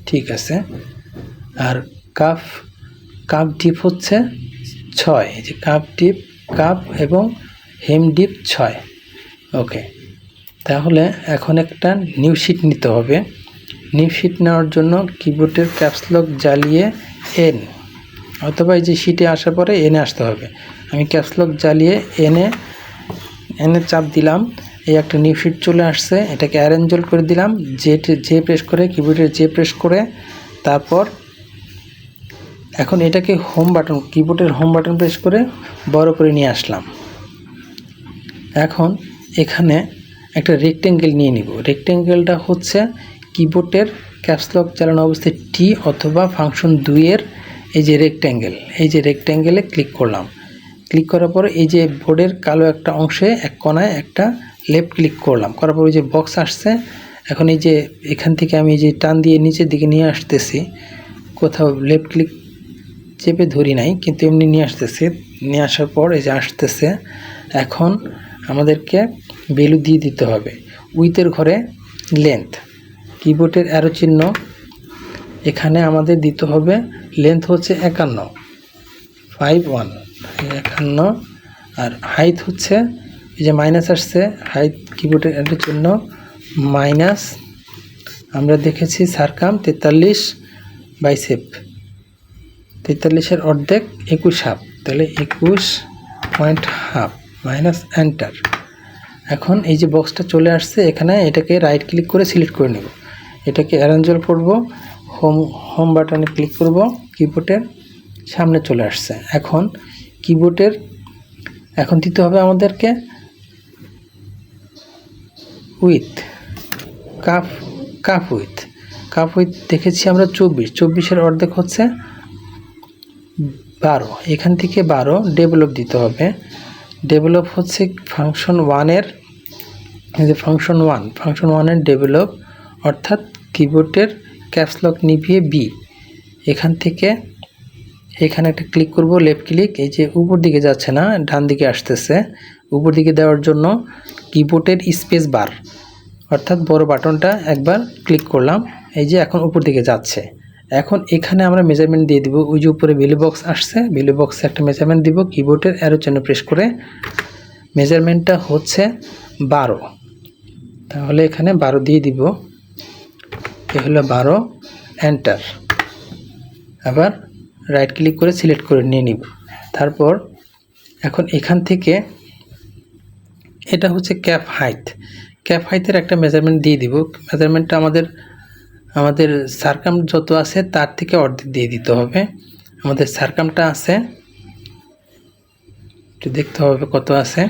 [SPEAKER 1] ঠিক আছে। আর কাফ ডিপ হচ্ছে 6, এই যে কাফ এবং হেম ডিপ 6। ওকে, তাহলে এখন একটা নিউ শিট নিতে হবে। নিউ শিট নেওয়ার জন্য কিবোর্ডের ক্যাপস লক জ্বালিয়ে এন, অথবা এই যে শিটে আসার পরে এনে আসতে হবে। আমি ক্যাপস লক জ্বালিয়ে এনে চাপ দিলাম, এই একটা নিউ শিট চলে আসছে। এটাকে অ্যারেঞ্জল করে দিলাম, যে প্রেস করে, কিবোর্ডের যে প্রেস করে, তারপর এখন এটাকে হোম বাটন, কিবোর্ডের হোম বাটন প্রেস করে বড় করে নিয়ে আসলাম। এখন এখানে একটা রেক্টেঙ্গেল নিয়ে নিব। রেক্টেঙ্গেলটা হচ্ছে কিবোর্ডের ক্যাপস লক চালানো অবস্থায় টি অথবা ফাংশন 2 এই যে রেক্টেঙ্গেলে ক্লিক করলাম। ক্লিক করার পর এই যে বোর্ডের কালো একটা অংশে এক কোণায় একটা লেফট ক্লিক করলাম। করার পর ওই যে বক্স আসছে, এখন এই যে এখান থেকে আমি যে টান দিয়ে নিচের দিকে নিয়ে আসতেছি, কোথাও লেফট ক্লিক চেপে ধরি নাই, কিন্তু এমনি নিয়ে আসতেছি। নিয়ে আসার পর এই যে আসতেছে, এখন আমাদেরকে ভ্যালু দিয়ে দিতে হবে। উইথের ঘরে লেন্থ, কিবোর্ডের অ্যারো চিহ্ন, এখানে আমাদের দিতে হবে লেন্থ হচ্ছে 51, আর হাইট হচ্ছে এই যে মাইনাস আসছে, হাইট কিবোর্ডের অ্যারো চিহ্ন মাইনাস, আমরা দেখেছি সারকাম 43, বাইসেপ 43-এর অর্ধেক 21 হাফ, তাহলে 21.5 মাইনাস এন্টার। এখন এই যে বক্সটা চলে আসছে, এখানে এটাকে রাইট ক্লিক করে সিলেক্ট করে নেব। এটাকে অ্যারেঞ্জল করব, হোম বাটনে ক্লিক করব, কিবোর্ডের সামনে চলে আসছে। এখন কিবোর্ডের এখন দিতে হবে আমাদেরকে উইথ, কাফ উইথ দেখেছি আমরা 24-এর অর্ধেক হচ্ছে 12, এখান থেকে 12 ডেভেলপ দিতে হবে। ডেভেলপ হচ্ছে ফাংশন 1-এর, এই যে ফাংশন 1-এর ডেভেলপ অর্থাৎ কিবোর্ডের ক্যাপস লক নিভিয়ে বি। এখান থেকে এখানে একটা ক্লিক করব, লেফট ক্লিক, এই যে উপর দিকে যাচ্ছে না, ডান দিকে আসতেছে। উপর দিকে দেওয়ার জন্য কিবোর্ডের স্পেস বার অর্থাৎ বড় বাটনটা একবার ক্লিক করলাম, এই যে এখন উপর দিকে যাচ্ছে। এখন এখানে আমরা মেজারমেন্ট দিয়ে দিব, ওই যে উপরে ভ্যালু বক্স আসছে, ভ্যালু বক্সে একটা মেজারমেন্ট দিব, কিবোর্ডের অ্যারো চিহ্ন প্রেস করে মেজারমেন্টটা হচ্ছে 12। তাহলে এখানে 12 দিয়ে দিব, এ হলো 12, এন্টার। আবার রাইট ক্লিক করে সিলেক্ট করে নিয়ে নিব। তারপর এখন এখান থেকে এটা হচ্ছে ক্যাপ হাইট, ক্যাপ হাইটের একটা মেজারমেন্ট দিয়ে দিব। মেজারমেন্টটা আমাদের সারকাম যত আছে তার থেকে অর্ধেক দিয়ে দিতে হবে। আমাদের সারকামটা আছে, একটু দেখতে হবে কত আছে।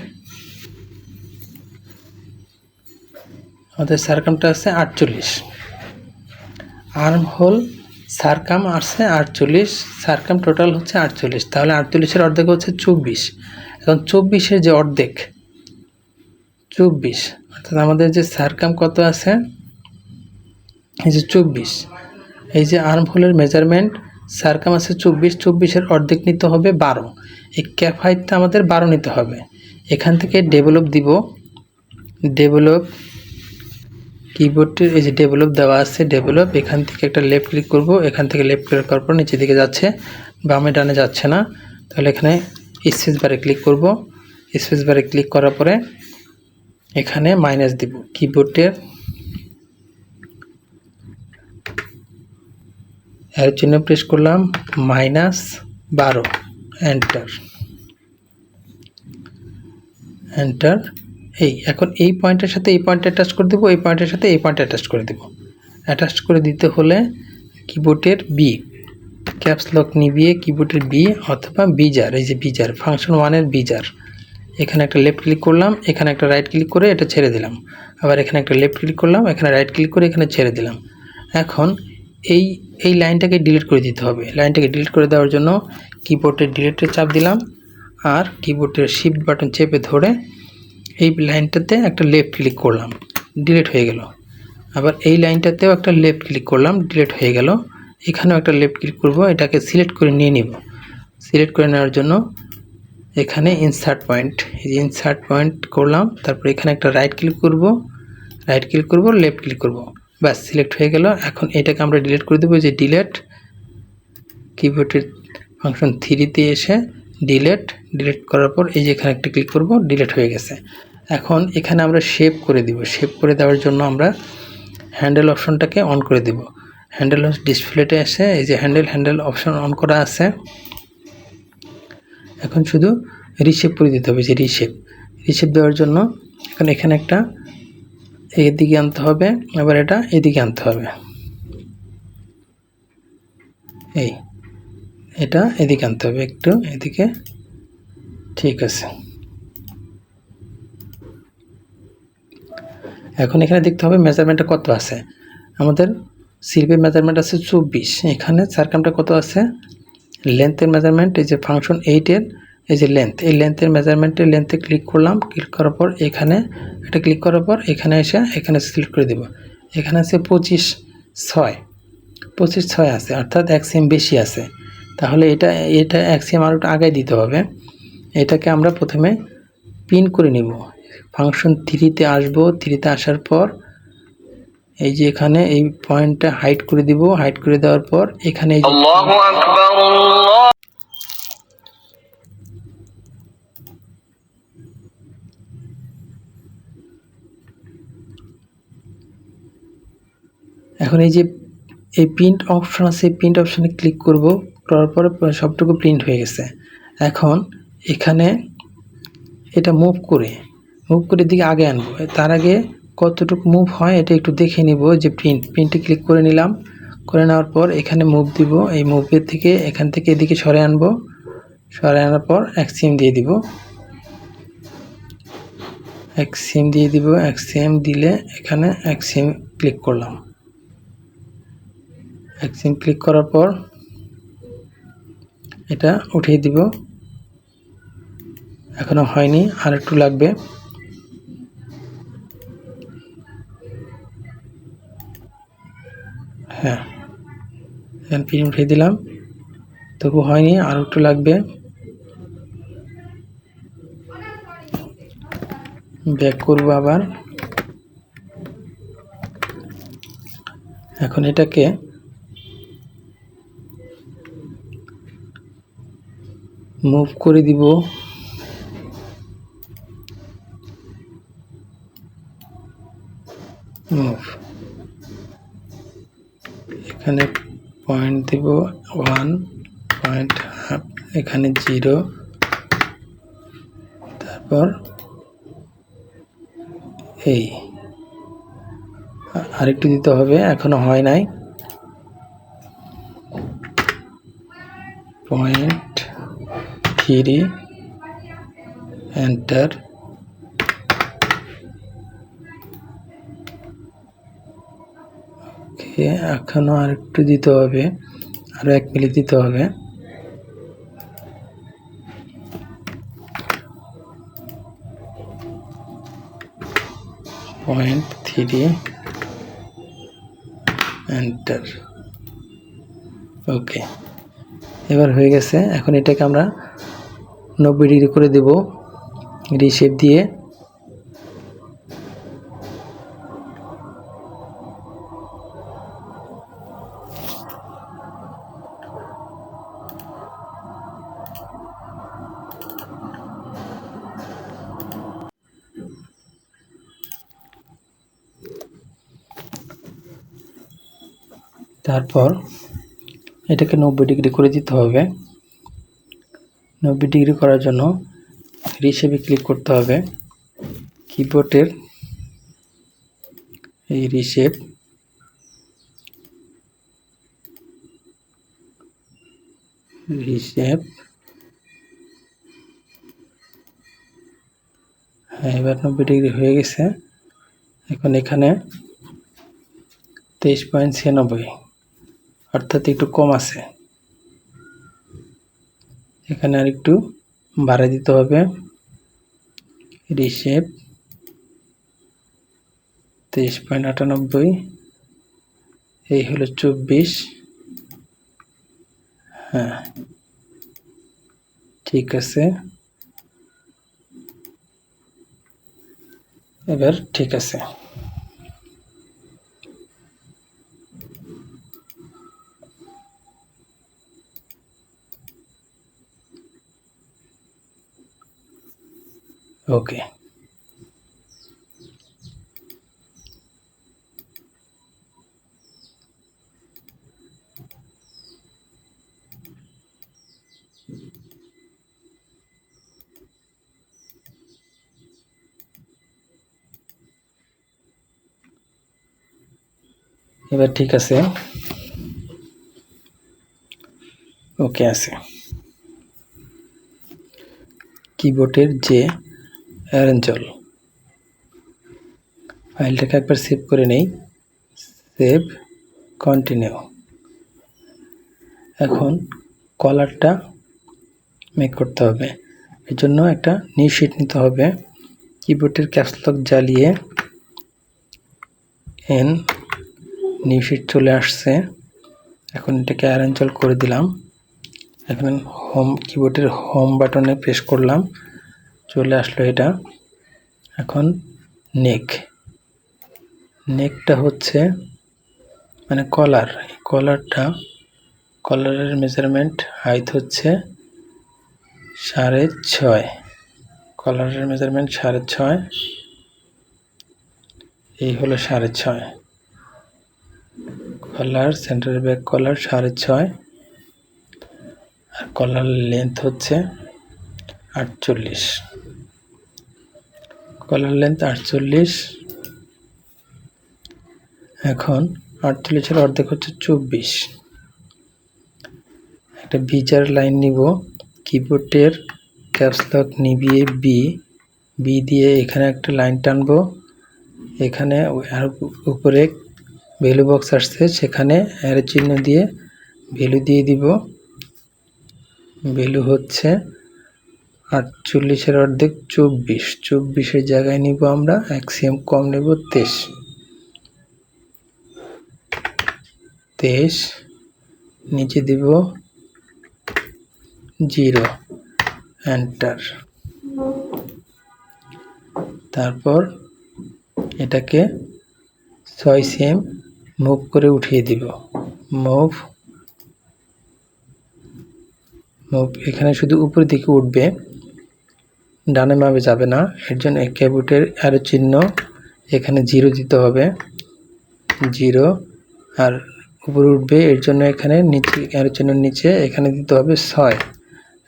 [SPEAKER 1] আমাদের সারকামটা আছে 48, আর্ম হোল সারকাম আছে 48, সারকাম টোটাল হচ্ছে 48। তাহলে 48-এর অর্ধেক হচ্ছে 24। এখন 24-এর যে অর্ধেক 24, অর্থাৎ আমাদের যে সারকাম কত আছে, এই যে 24, এই যে আর্ম হোলের মেজারমেন্ট সারকাম আছে 24, 24-এর অর্ধেক নিতে হবে 12। এই ক্যাপ হাইটটা আমাদের 12 নিতে হবে। এখান থেকে ডেভেলপ দিব, ডেভেলপ কিবোর্ডের এই যে ডেভেলপ দেওয়া আছে, ডেভেলপ, এখান থেকে একটা লেফট ক্লিক করব, এখান থেকে লেফট ক্লিক করার পর নিচের দিকে যাচ্ছে, বামে ডানে যাচ্ছে না। তাহলে এখানে স্পেস বারে ক্লিক করব, স্পেস বারে ক্লিক করার পরে এখানে মাইনাস দিব, কিবোর্ডের এর চিহ্ন প্রেস করলাম, -12, এন্টার, এন্টার। এখন এই পয়েন্টের সাথে এই পয়েন্টে অ্যাটাচ করে দেবো, এই পয়েন্টের সাথে এই পয়েন্টে অ্যাটাচ করে দেবো। অ্যাটাচ করে দিতে হলে কিবোর্ডের বি, ক্যাপস লক নিভিয়ে কিবোর্ডের বি অথবা বিজার, এই যে বিজার ফাংশন 1-এর বিজার, এখানে একটা লেফট ক্লিক করলাম, এখানে একটা রাইট ক্লিক করে এটা ছেড়ে দিলাম। আবার এখানে একটা লেফট ক্লিক করলাম, এখানে রাইট ক্লিক করে এখানে ছেড়ে দিলাম। এখন এই লাইনটাকে ডিলিট করে দিতে হবে। লাইনটাকে ডিলিট করে দেওয়ার জন্য কিবোর্ডের ডিলিটের চাপ দিলাম, আর কিবোর্ডের শিফট বাটন চেপে ধরে এই লাইনটাতে একটা লেফট ক্লিক করলাম, ডিলিট হয়ে গেল। আবার এই লাইনটাতেও একটা লেফট ক্লিক করলাম, ডিলিট হয়ে গেল। এখানেও একটা লেফট ক্লিক করব, এটাকে সিলেক্ট করে নিয়ে নিব। সিলেক্ট করে নেওয়ার জন্য এখানে ইনসার্ট পয়েন্ট, এই যে ইনসার্ট পয়েন্ট করলাম, তারপর এখানে একটা রাইট ক্লিক করব, রাইট ক্লিক করব, লেফট ক্লিক করব, ব্যাস সিলেক্ট হয়ে গেল। এখন এটাকে আমরা ডিলিট করে দেবো, যে ডিলিট, কিবোর্ডের ফাংশন 3-তে এসে ডিলিট, ডিলিট করার পর এই যে এখানে একটা ক্লিক করব, ডিলিট হয়ে গেছে। এখন এখানে আমরা শেপ করে দিব, শেপ করে দেওয়ার জন্য আমরা হ্যান্ডেল অপশনটাকে অন করে দেব। হ্যান্ডেল ডিসপ্লেতে এসে এই যে হ্যান্ডেল অপশন অন করা আছে। এখন শুধু রিশেপ করে দিতে হবে, যে রিশেপ দেওয়ার জন্য এখন এখানে একটা এদিকে আনতে হবে, আবার এটা এদিকে আনতে হবে, এটা এদিকে আনতে হবে, একটু এদিকে, ঠিক আছে। এখন এখানে দেখতে হবে মেজারমেন্টটা কত আছে। আমাদের স্লিপের মেজারমেন্ট আছে 24, এখানে সারকামটা কত আছে, লেন্থের মেজারমেন্ট, এই যে ফাংশন 8-এর এই যে লেন্থ, এই লেন্থের মেজারমেন্টের লেন্থে ক্লিক করলাম, ক্লিক করার পর এখানে এটা ক্লিক করার পর এখানে এসে এখানে সিলেক্ট করে দেব। এখানে আছে 25.6 আছে, অর্থাৎ 1 সেম বেশি আছে। তাহলে এটা 1 সেম আরও আগে দিতে হবে। এটাকে আমরা প্রথমে পিন করে নিব, ফাংশন 3-তে আসবো, 3-তে আসার পর এই যে এখানে এই পয়েন্টটা হাইড করে দিব, হাইড করে দেওয়ার পর এখানে আল্লাহু আকবার, এখন এই যে এই প্রিন্ট অপশন আছে, প্রিন্ট অপশনে ক্লিক করব, করার পরে সবটুকু প্রিন্ট হয়ে গেছে। এখন এখানে এটা মুভ করে দিকে আগে আনবো, তার আগে কতটুকু মুভ হয় এটা একটু দেখে নিব। যে প্রিন্টে ক্লিক করে নিলাম, করে নেওয়ার পর এখানে মুভ দিব, এই মুভের থেকে এখান থেকে এদিকে সরে আনবো, সরে আনার পর এক সিম দিয়ে দিব, এক সিম দিয়ে দিব, এক সিম দিলে এখানে এক সিম ক্লিক করলাম, এক সিম ক্লিক করার পর এটা উঠিয়ে দিব। এখনো হয়নি, আর একটু লাগবে। হ্যাঁ, এখানে পিন উঠিয়ে দিলাম, তবু হয়নি, আরও একটু লাগবে। ব্যাক করবো আবার। এখন এটাকে মুভ করে দিব। মুভ, এখানে পয়েন্ট দিব 1 পয়েন্ট, এখানে 0, তারপর এই আরেকটু দিতে হবে, এখনো হয় নাই। Point 3, enter. ওকে, এখনো আরেকটু দিতে হবে, আরো 1 মিলি দিতে হবে। Point 3, enter. ওকে, এবার হয়ে গেছে। এখন এটাকে আমরা 90 ডিগ্রি করে দেব রিশেপ দিয়ে। তারপর এটাকে 90 ডিগ্রি করে দিতে হবে। 90 ডিগ্রি করার জন্য রিশেপে ক্লিক করতে হবে। কিবোর্ডের এই রিশেপ, হ্যাঁ, এবার 90 ডিগ্রি হয়ে গেছে। এখন এখানে 23.96, অর্থাৎ একটু কম আছে। এখানে আর একটু বাড়াই দিতে হবে। রিশেপ 23.98, এই হলো 24। হ্যাঁ, ঠিক আছে, এবার ঠিক আছে। ওকে, এবার ঠিক আছে, ওকে আছে। কিবোর্ডের যে অ্যারেঞ্জল ফাইলটাকে একবার সেভ করে নেই। Save, continue. এখন কলারটা মেক করতে হবে, এর জন্য একটা নিউ শিট নিতে হবে। কিবোর্ডের ক্যাপস লক জ্বালিয়ে এন, নিউ শিট চলে আসছে। এখন এটাকে অ্যারেঞ্জল করে দিলাম। এখন হোম, কিবোর্ডের হোম বাটনে প্রেস করলাম, চলে আসলো এটা। এখন নেকটা হচ্ছে মানে কলার, কলারের মেজারমেন্ট হাইট হচ্ছে 6.5, কলারের মেজারমেন্ট 6.5, এই হলো 6.5। কলার সেন্টার ব্যাক কলার 6.5, আর কলার লেন্থ হচ্ছে 48, কলার লেন্থ 48। এখন 48-এর অর্ধেক হচ্ছে 24। একটা বিজার লাইন নিব, কিবোর্ডের ক্যাপস লক নিবিয়ে বি দিয়ে এখানে একটা লাইন টানবো। এখানে আর উপরে ভ্যালু বক্স আসছে, সেখানে অ্যারো চিহ্ন দিয়ে ভ্যালু দিয়ে দিব। ভ্যালু হচ্ছে 48-এর অর্ধেক 24, 24-এর জায়গায় নিব আমরা 1 cm কম নেব, 23 23 নিচে দিব 0 এন্টার। তারপর এটাকে 6 সেম মুভ করে উঠিয়ে দিব। মুভ এখানে শুধু উপরের দিকে উঠবে, ডানে বামে যাবে না। এর জন্য কিবোর্ডের অ্যারো চিহ্ন এখানে 0 দিতে হবে, 0। আর উপরে উঠবে, এর জন্য এখানে নিচে অ্যারো চিহ্ন নিচে এখানে দিতে হবে 6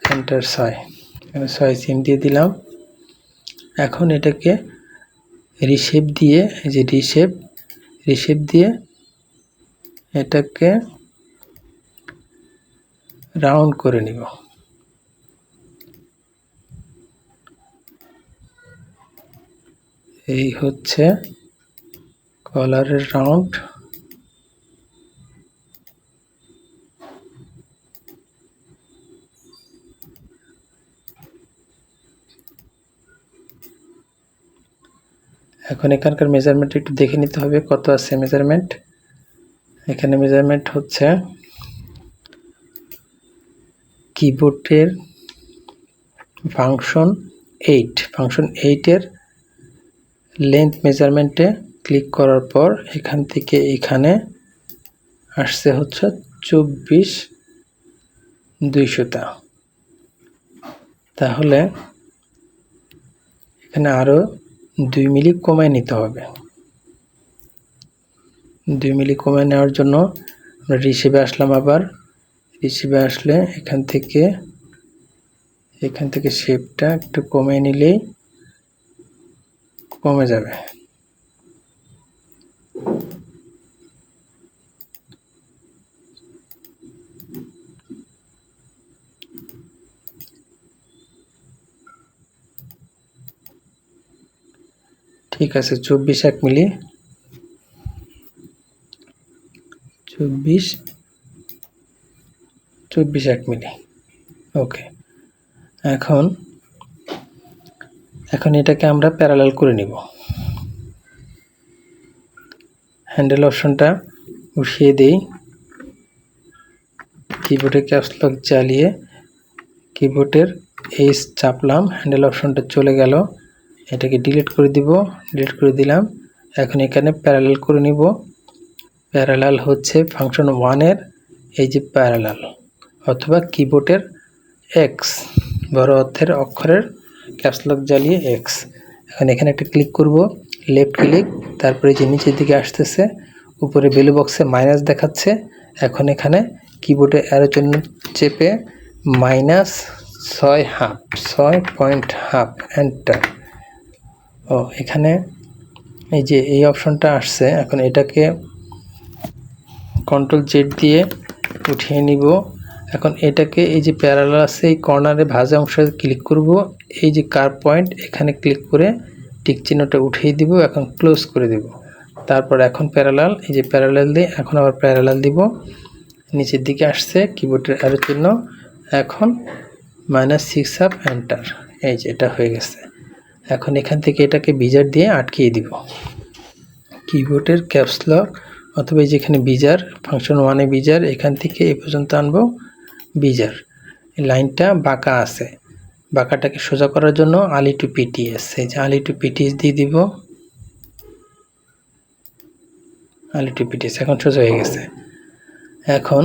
[SPEAKER 1] এন্টার। 6 এখানে 6 সেম দিয়ে দিলাম। এখন এটাকে রিশেপ দিয়ে, এই যে রিশেপ দিয়ে এটাকে রাউন্ড করে নিব। এই হচ্ছে কলারের রাউন্ড। এখন এখানকার মেজারমেন্ট একটু দেখে নিতে হবে কত আছে মেজারমেন্ট। এখানে মেজারমেন্ট হচ্ছে কিবোর্ডের ফাংশন 8 এর লেন্থ মেজারমেন্টে ক্লিক করার পর এখান থেকে এখানে আসছে হচ্ছে 24/200। তাহলে এখানে আরো 2 মিলি কমায় নিতে হবে। 2 মিলি কমায় নেওয়ার জন্য আমরা রিশেপে আসলাম। আবার রিশেপে আসলে এখান থেকে শেপটা একটু কমিয়ে নিলেই কমে যাবে। ঠিক আছে, 24 1 মিলি, 24 1 মিলি। ওকে, এখন এটাকে আমরা প্যারালাল করে নিব। হ্যান্ডেল অপশনটা উঠিয়ে দেই, কিবোর্ডে ক্যাপস লক চালিয়ে কিবোর্ডের এইচ চাপলাম, হ্যান্ডেল অপশনটা চলে গেল। এটাকে ডিলিট করে দিব, ডিলিট করে দিলাম। এখন এখানে প্যারালাল করে নিব। প্যারালাল হচ্ছে ফাংশন 1 এর এই যে প্যারালাল, অথবা কিবোর্ডের এক্স, বড় অক্ষরের ক্যাপস লক জ্বালিয়ে এক্স। এখন এখানে একটা ক্লিক করব, লেফট ক্লিক, তারপরে যে নিচের দিকে আসতেছে উপরে ভ্যালু বক্সে মাইনাস দেখাচ্ছে। এখন এখানে কিবোর্ডে অ্যারো চিহ্ন চেপে -6.5 এন্টার। এখানে এই যে এই অপশনটা আসছে। এখন এটাকে Ctrl Z দিয়ে উঠিয়ে নিব। এখন এটাকে এই যে প্যারালাল আছে এই কর্নারে ভাজা অংশে ক্লিক করব, এই যে কার্ভ পয়েন্ট এখানে ক্লিক করে টিক চিহ্নটা উঠিয়ে দিব। এখন ক্লোজ করে দেব। তারপর এখন প্যারালাল, এই যে প্যারালাল দিয়ে এখন আবার প্যারালাল দিব। নিচের দিকে আসছে কিবোর্ডের অ্যারো চিহ্ন, এখন -6 এন্টার। এই যে এটা হয়ে গেছে। এখন এখান থেকে এটাকে বিজার দিয়ে আটকিয়ে দিব। কিবোর্ডের ক্যাপস লক অথবা এই যেখানে বিজার, ফাংশন 1 এ বিজার, এখান থেকে এই পর্যন্ত আনবো বিজার। লাইনটা বাঁকা আছে, বাঁকাটাকে সোজা করার জন্য আলি টু পিটিএস, এই যে আলি টু পিটিএস দিয়ে দিব। আলি টু পিটিএস এখন সোজা হয়ে গেছে। এখন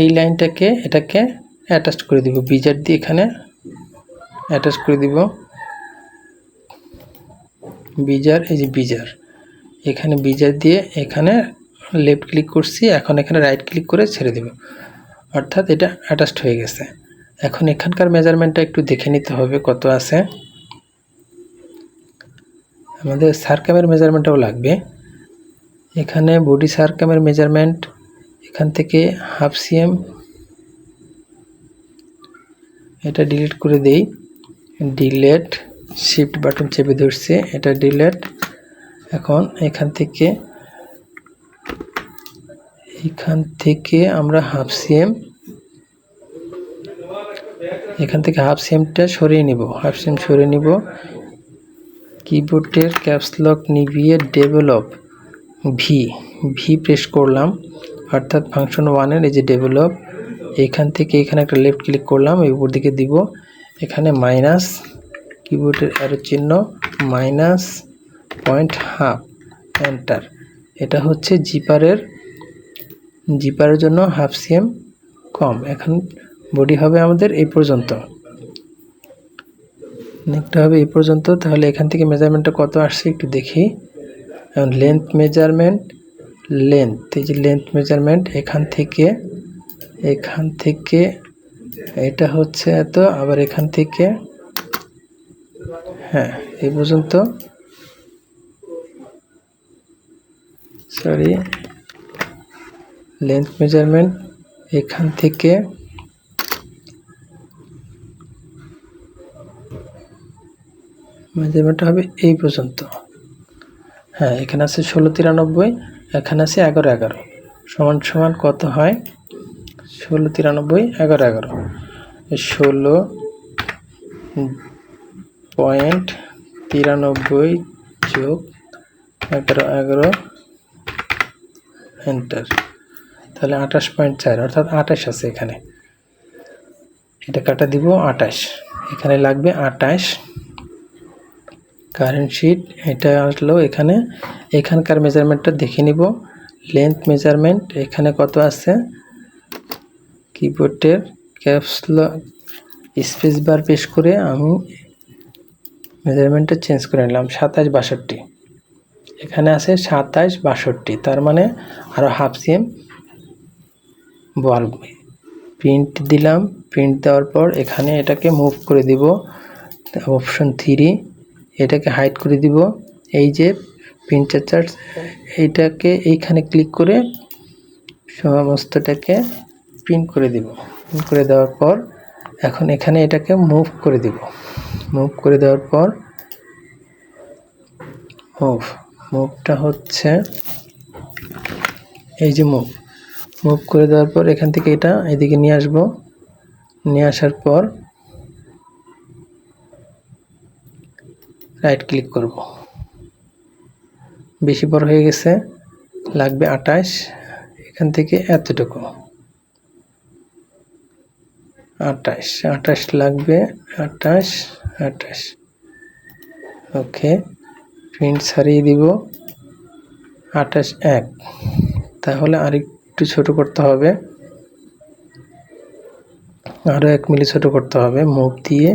[SPEAKER 1] এই লাইনটাকে এটাকে অ্যাটাচ করে দিব, বিজার দিয়ে এখানে অ্যাটাচ করে দিব। বিজার, এই যে বিজার, এখানে বিজার দিয়ে এখানে লেফট ক্লিক করছি, এখন এখানে রাইট ক্লিক করে ছেড়ে দেব, অর্থাৎ এটা অ্যাটাচড হয়ে গেছে। এখন এখানকার মেজারমেন্টটা একটু দেখে নিতে হবে কত আছে। আমাদের সারকামের মেজারমেন্টটাও লাগবে। এখানে বডি সারকামের মেজারমেন্ট এখান থেকে 1/2 cm, এটা ডিলিট করে দেই। ডিলেট, শিফট বাটন চেপে ধরছি, এটা ডিলেট। এখন এখান থেকে আমরা 1/2 cm, এখান থেকে 1/2 cmটা সরিয়ে নিব, 1/2 cm সরিয়ে নিব। কিবোর্ডের ক্যাপস লক নিভিয়ে ডেভেলপ ভি ভি প্রেস করলাম, অর্থাৎ ফাংশন 1-এর এই যে ডেভেলপ, এখান থেকে এখানে একটা লেফট ক্লিক করলাম, এই উপর দিকে দিব, এখানে মাইনাস কিবোর্ডের অ্যারো চিহ্ন -0.5 এন্টার। এটা হচ্ছে জিপারের জন্য হাফ সিএম কম। এখন বডি হবে আমাদের এই পর্যন্ত, নেকটা হবে এই পর্যন্ত। তাহলে এখান থেকে মেজারমেন্টটা কত আসছে একটু দেখি। লেন্থ মেজারমেন্ট, এই যে লেন্থ মেজারমেন্ট এখান থেকে এটা হচ্ছে এত, আবার এখান থেকে হ্যাঁ এই পর্যন্ত, সরি লেন্থ মেজারমেন্ট এখান থেকে মেজারমেন্টটা হবে এই পর্যন্ত। হ্যাঁ এখানে আছে 1693, এখানে আছে 1111, সমান সমান কত হয়? 1693 1111, 16.93 যোগ 11 এন্টার। তাহলে 28.4, অর্থাৎ 28 আছে এখানে। এটা কাটা দিব 28, এখানে লাগবে 28। কারেন্ট শিট এটা আসলো এখানে। এখানকার মেজারমেন্টটা দেখে নিব। লেন্থ মেজারমেন্ট এখানে কত আছে? কিবোর্ডের caps lock space bar press করে আমি মেজারমেন্টটা চেঞ্জ করে নিলাম, 27-62। এখানে আছে 27-62, তার মানে আরও হাফ সিএম বাড়বে। প্রিন্ট দিলাম, প্রিন্ট দেওয়ার পর এখানে এটাকে মুভ করে দিব, অপশন 3, এটাকে হাইড করে দিব। এই যে প্রিন্টার চার্ট, এইটাকে এইখানে ক্লিক করে সমস্তটাকে প্রিন্ট করে দিব। প্রিন্ট করে দেওয়ার পর এখন এখানে এটাকে মুভ করে দিব। মুভ করে দেওয়ার পর মুভটা হচ্ছে এই যে মুভ করে দেওয়ার পর এখান থেকে এটা এদিকে নিয়ে আসবো। নিয়ে আসার পর রাইট ক্লিক করব। বেশি বড় হয়ে গেছে, লাগবে 28, এখান থেকে এতটুকু 28 লাগবে, 28। ওকে, প্রিন্ট ছাড়িয়ে দিব 28.1। তাহলে আরেকটু ছোট করতে হবে, আরও 1 মিলি ছোট করতে হবে। মুভ দিয়ে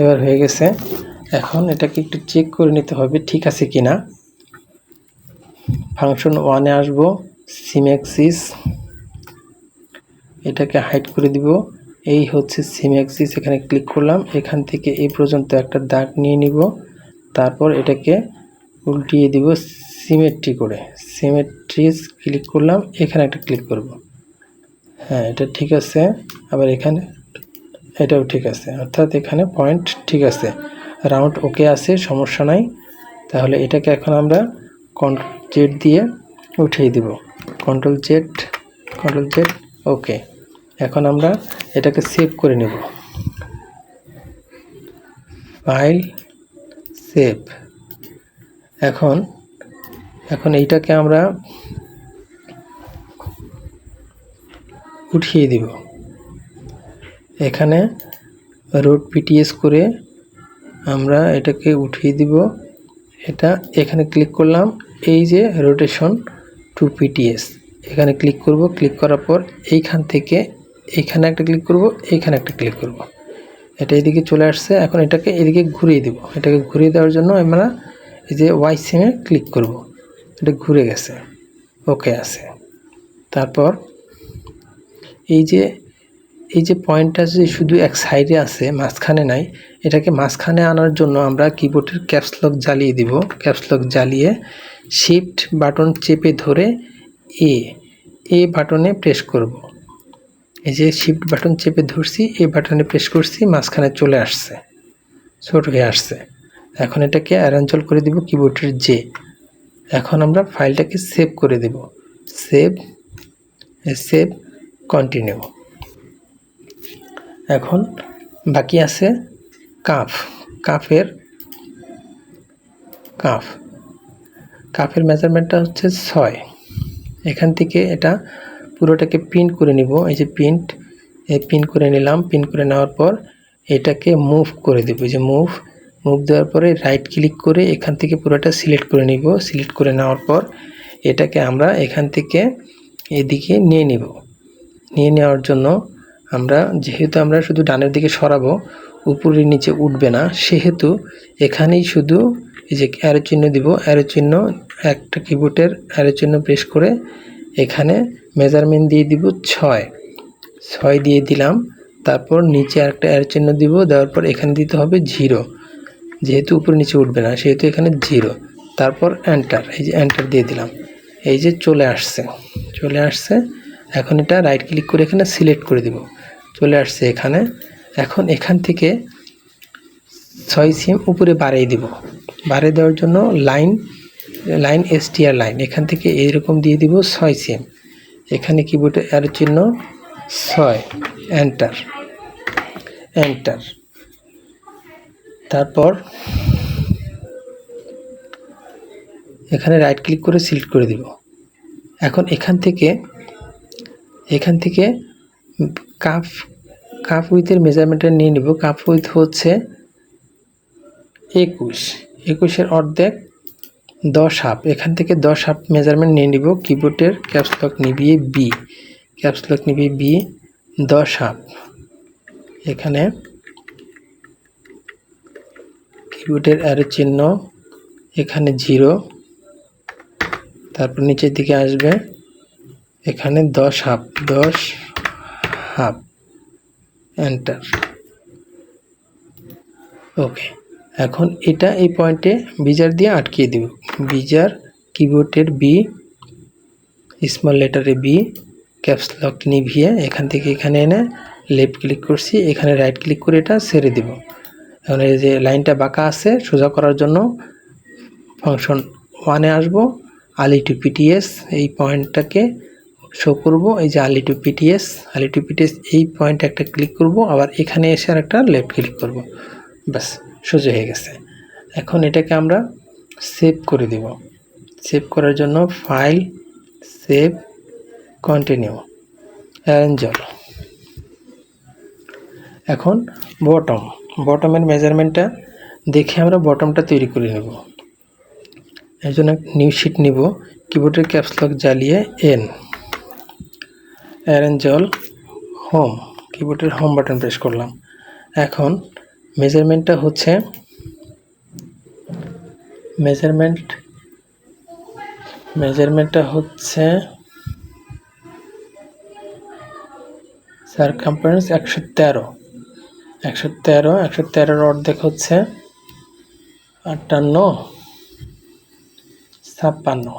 [SPEAKER 1] এবার হয়ে গেছে। এখন এটাকে একটু চেক করে নিতে হবে ঠিক আছে কিনা। ফাংশন 1-এ আসবো, সিম অ্যাক্সিস, এটাকে হাইড করে দিব। এই হচ্ছে সিম অ্যাক্সিস, এখানে ক্লিক করলাম, এখান থেকে এই পর্যন্ত একটা দাগ নিয়ে নিব, তারপর এটাকে উল্টিয়ে দিব সিমেট্রি করে। সিমেট্রিজ ক্লিক করলাম, এখানে একটা ক্লিক করব। হ্যাঁ এটা ঠিক আছে, আবার এখানে এটাও ঠিক আছে, অর্থাৎ এখানে পয়েন্ট ঠিক আছে, রাউন্ড ওকে আছে, সমস্যা নাই। তাহলে এটাকে এখন আমরা কন্ট্রোল জেড দিয়ে উঠিয়ে দিব, কন্ট্রোল জেড ওকে। এখন আমরা এটাকে সেভ করে নেব, ফাইল সেভ। এখন এইটাকে আমরা উঠিয়ে দিব, এখানে রোড পিটিএস করে আমরা এটাকে উঠিয়ে দিব। এটা এখানে ক্লিক করলাম, এই যে রোটেশন টু পিটিএস, এখানে ক্লিক করব। ক্লিক করার পর এইখান থেকে এইখানে একটা ক্লিক করব, এইখানে একটা ক্লিক করব, এটা এদিকে চলে আসছে। এখন এটাকে এদিকে ঘুরিয়ে দিব। এটাকে ঘুরিয়ে দেওয়ার জন্য আমরা এই যে ওয়াই সিমে ক্লিক করব, এটা ঘুরে গেছে, ওকে আছে। তারপর এই যে পয়েন্টটা যে শুধু এক সাইডে আছে, মাঝখানে নাই, এটাকে মাঝখানে আনার জন্য আমরা কিবোর্ডের ক্যাপস লক জ্বালিয়ে দিব। ক্যাপস লক জ্বালিয়ে শিফট বাটন চেপে ধরে এ বাটনে প্রেস করব। এই যে শিফট বাটন চেপে ধরছি, এই বাটনে প্রেস করছি, মাঝখানে চলে আসছে, ছোট হয়ে আসছে। এখন এটাকে অ্যারেঞ্জল করে দিব কিবোর্ডের জে। এখন আমরা ফাইলটাকে সেভ করে দেব, সেভ কন্টিনিউ। এখন বাকি আছে কাফ। কাফের মেজারমেন্টটা হচ্ছে 6। এখান থেকে এটা পুরোটাকে প্রিন্ট করে নিব। এই যে প্রিন্ট করে নিলাম। প্রিন্ট করে নেওয়ার পর এটাকে মুভ করে দেব। যে মুভ দেওয়ার পরে রাইট ক্লিক করে এখান থেকে পুরোটা সিলেক্ট করে নিব। সিলেক্ট করে নেওয়ার পর এটাকে আমরা এখান থেকে এদিকে নিয়ে নিব। নিয়ে নেওয়ার জন্য যেহেতু আমরা শুধু ডানের দিকে সরাবো, উপরে নিচে উঠবে না, সেহেতু এখানেই শুধু এই যে অ্যারো চিহ্ন দিব। অ্যারো চিহ্ন একটা কিবোর্ডের অ্যারো চিহ্ন প্রেস করে এখানে মেজারমেন্ট দিয়ে দিব 6 দিয়ে দিলাম। তারপর নিচে আরেকটা অ্যারো চিহ্ন দিব। দেওয়ার পর এখানে দিতে হবে 0, যেহেতু উপরে নিচে উঠবে না সেহেতু এখানে 0। তারপর এন্টার। এই যে এন্টার দিয়ে দিলাম। এই যে চলে আসছে। এখন এটা রাইট ক্লিক করে এখানে সিলেক্ট করে দিব। চলে আসছে এখানে। এখন এখান থেকে 6 সিএম উপরে বাড়িয়ে দিব। বাড়িয়ে দেওয়ার জন্য লাইন এসটিআর লাইন এখান থেকে এইরকম দিয়ে দিব 6 সিএম। এখানে কিবোর্ডে অ্যারো চিহ্ন 6, এন্টার। তারপর এখানে রাইট ক্লিক করে সিলেক্ট করে দিব। এখন এখান থেকে কাপ উইথের মেজারমেন্টটা নিয়ে নিব। কাপ উইথ হচ্ছে 21 অর্ধেক 10 হাফ। এখান থেকে 10 হাফ মেজারমেন্ট নিয়ে নিব। কিবোর্ডের ক্যাপস লক নিবিয়ে বি 10 হাফ। এখানে কিবোর্ডের অ্যারো চিহ্ন এখানে 0, তারপর নিচের দিকে আসবে এখানে 10 হাফ, এন্টার। ওকে, এখন এটা এই পয়েন্টে বিজার দিয়ে আটকিয়ে দিব। বিজার কিবোর্ডের বি, স্মল লেটারে বি, ক্যাপস লক নিভিয়ে এখান থেকে এখানে এনে লেফট ক্লিক করছি। এখানে রাইট ক্লিক করে এটা ছেড়ে দিব। এখন এই যে লাইনটা বাঁকা আছে, সোজা করার জন্য ফাংশন 1-এ আসবো। আলি টু পিটিএস এই পয়েন্টটাকে শো করব। এই যে আলি টু পিটিএস এই পয়েন্টে একটা ক্লিক করব। আবার এখানে এসে আর একটা লেফট ক্লিক করব। ব্যাস, সোজা হয়ে গেছে। এখন এটাকে আমরা সেভ করে দেব। সেভ করার জন্য ফাইল, সেভ, কন্টিনিউ, অ্যারেঞ্জল। এখন বটমের মেজারমেন্টটা দেখে আমরা বটমটা তৈরি করে নেব। এর জন্য নিউ শিট নিব। কিবোর্ডের ক্যাপস লক জ্বালিয়ে এন, অ্যারেঞ্জল, হোম, কিবোর্ডের হোম বাটন প্রেস করলাম। এখন মেজারমেন্টটা হচ্ছে সারকামফারেন্স 113 অর্ধেক হচ্ছে 58, 56,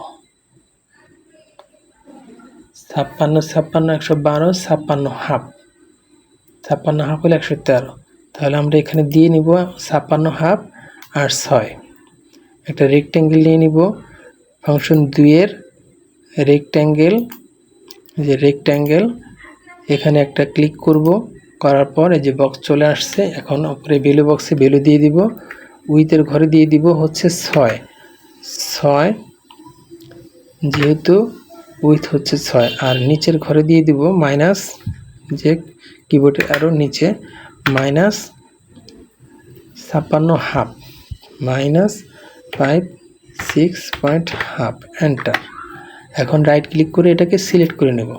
[SPEAKER 1] 112, 56 হাফ। 56 হাফ হলে 113। তাহলে আমরা এখানে দিয়ে নিব 56 হাফ আর 6। একটা রেক্ট্যাঙ্গেল নিয়ে নিব। ফাংশন 2-এর রেক্ট্যাঙ্গেল এখানে একটা ক্লিক করব। করার পর এই যে বক্স চলে আসছে। এখন উপরে ভ্যালু বক্সে ভ্যালু দিয়ে দিব। উইথের ঘরে দিয়ে দিব হচ্ছে 6, যেহেতু উইথ হচ্ছে 6। আর নিচের ঘরে দিয়ে দিব মাইনাস, যে কিবোর্ডে আরও নিচে -56 হাফ, -5.6 এন্টার। এখন রাইট ক্লিক করে এটাকে সিলেক্ট করে নেব।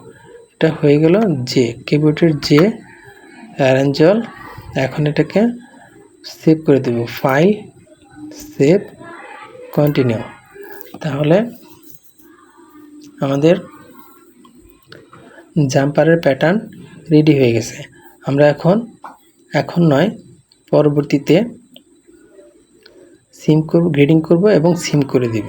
[SPEAKER 1] এটা হয়ে গেল জে, কিবোর্ডের জে, অ্যারেঞ্জল। এখন এটাকে সেভ করে দেব। File, save, continue. তাহলে আমাদের জাম্পারের প্যাটার্ন রেডি হয়ে গেছে। আমরা এখন নয়, পরবর্তীতে সিম করব, গ্রেডিং করব এবং সিম করে দিব।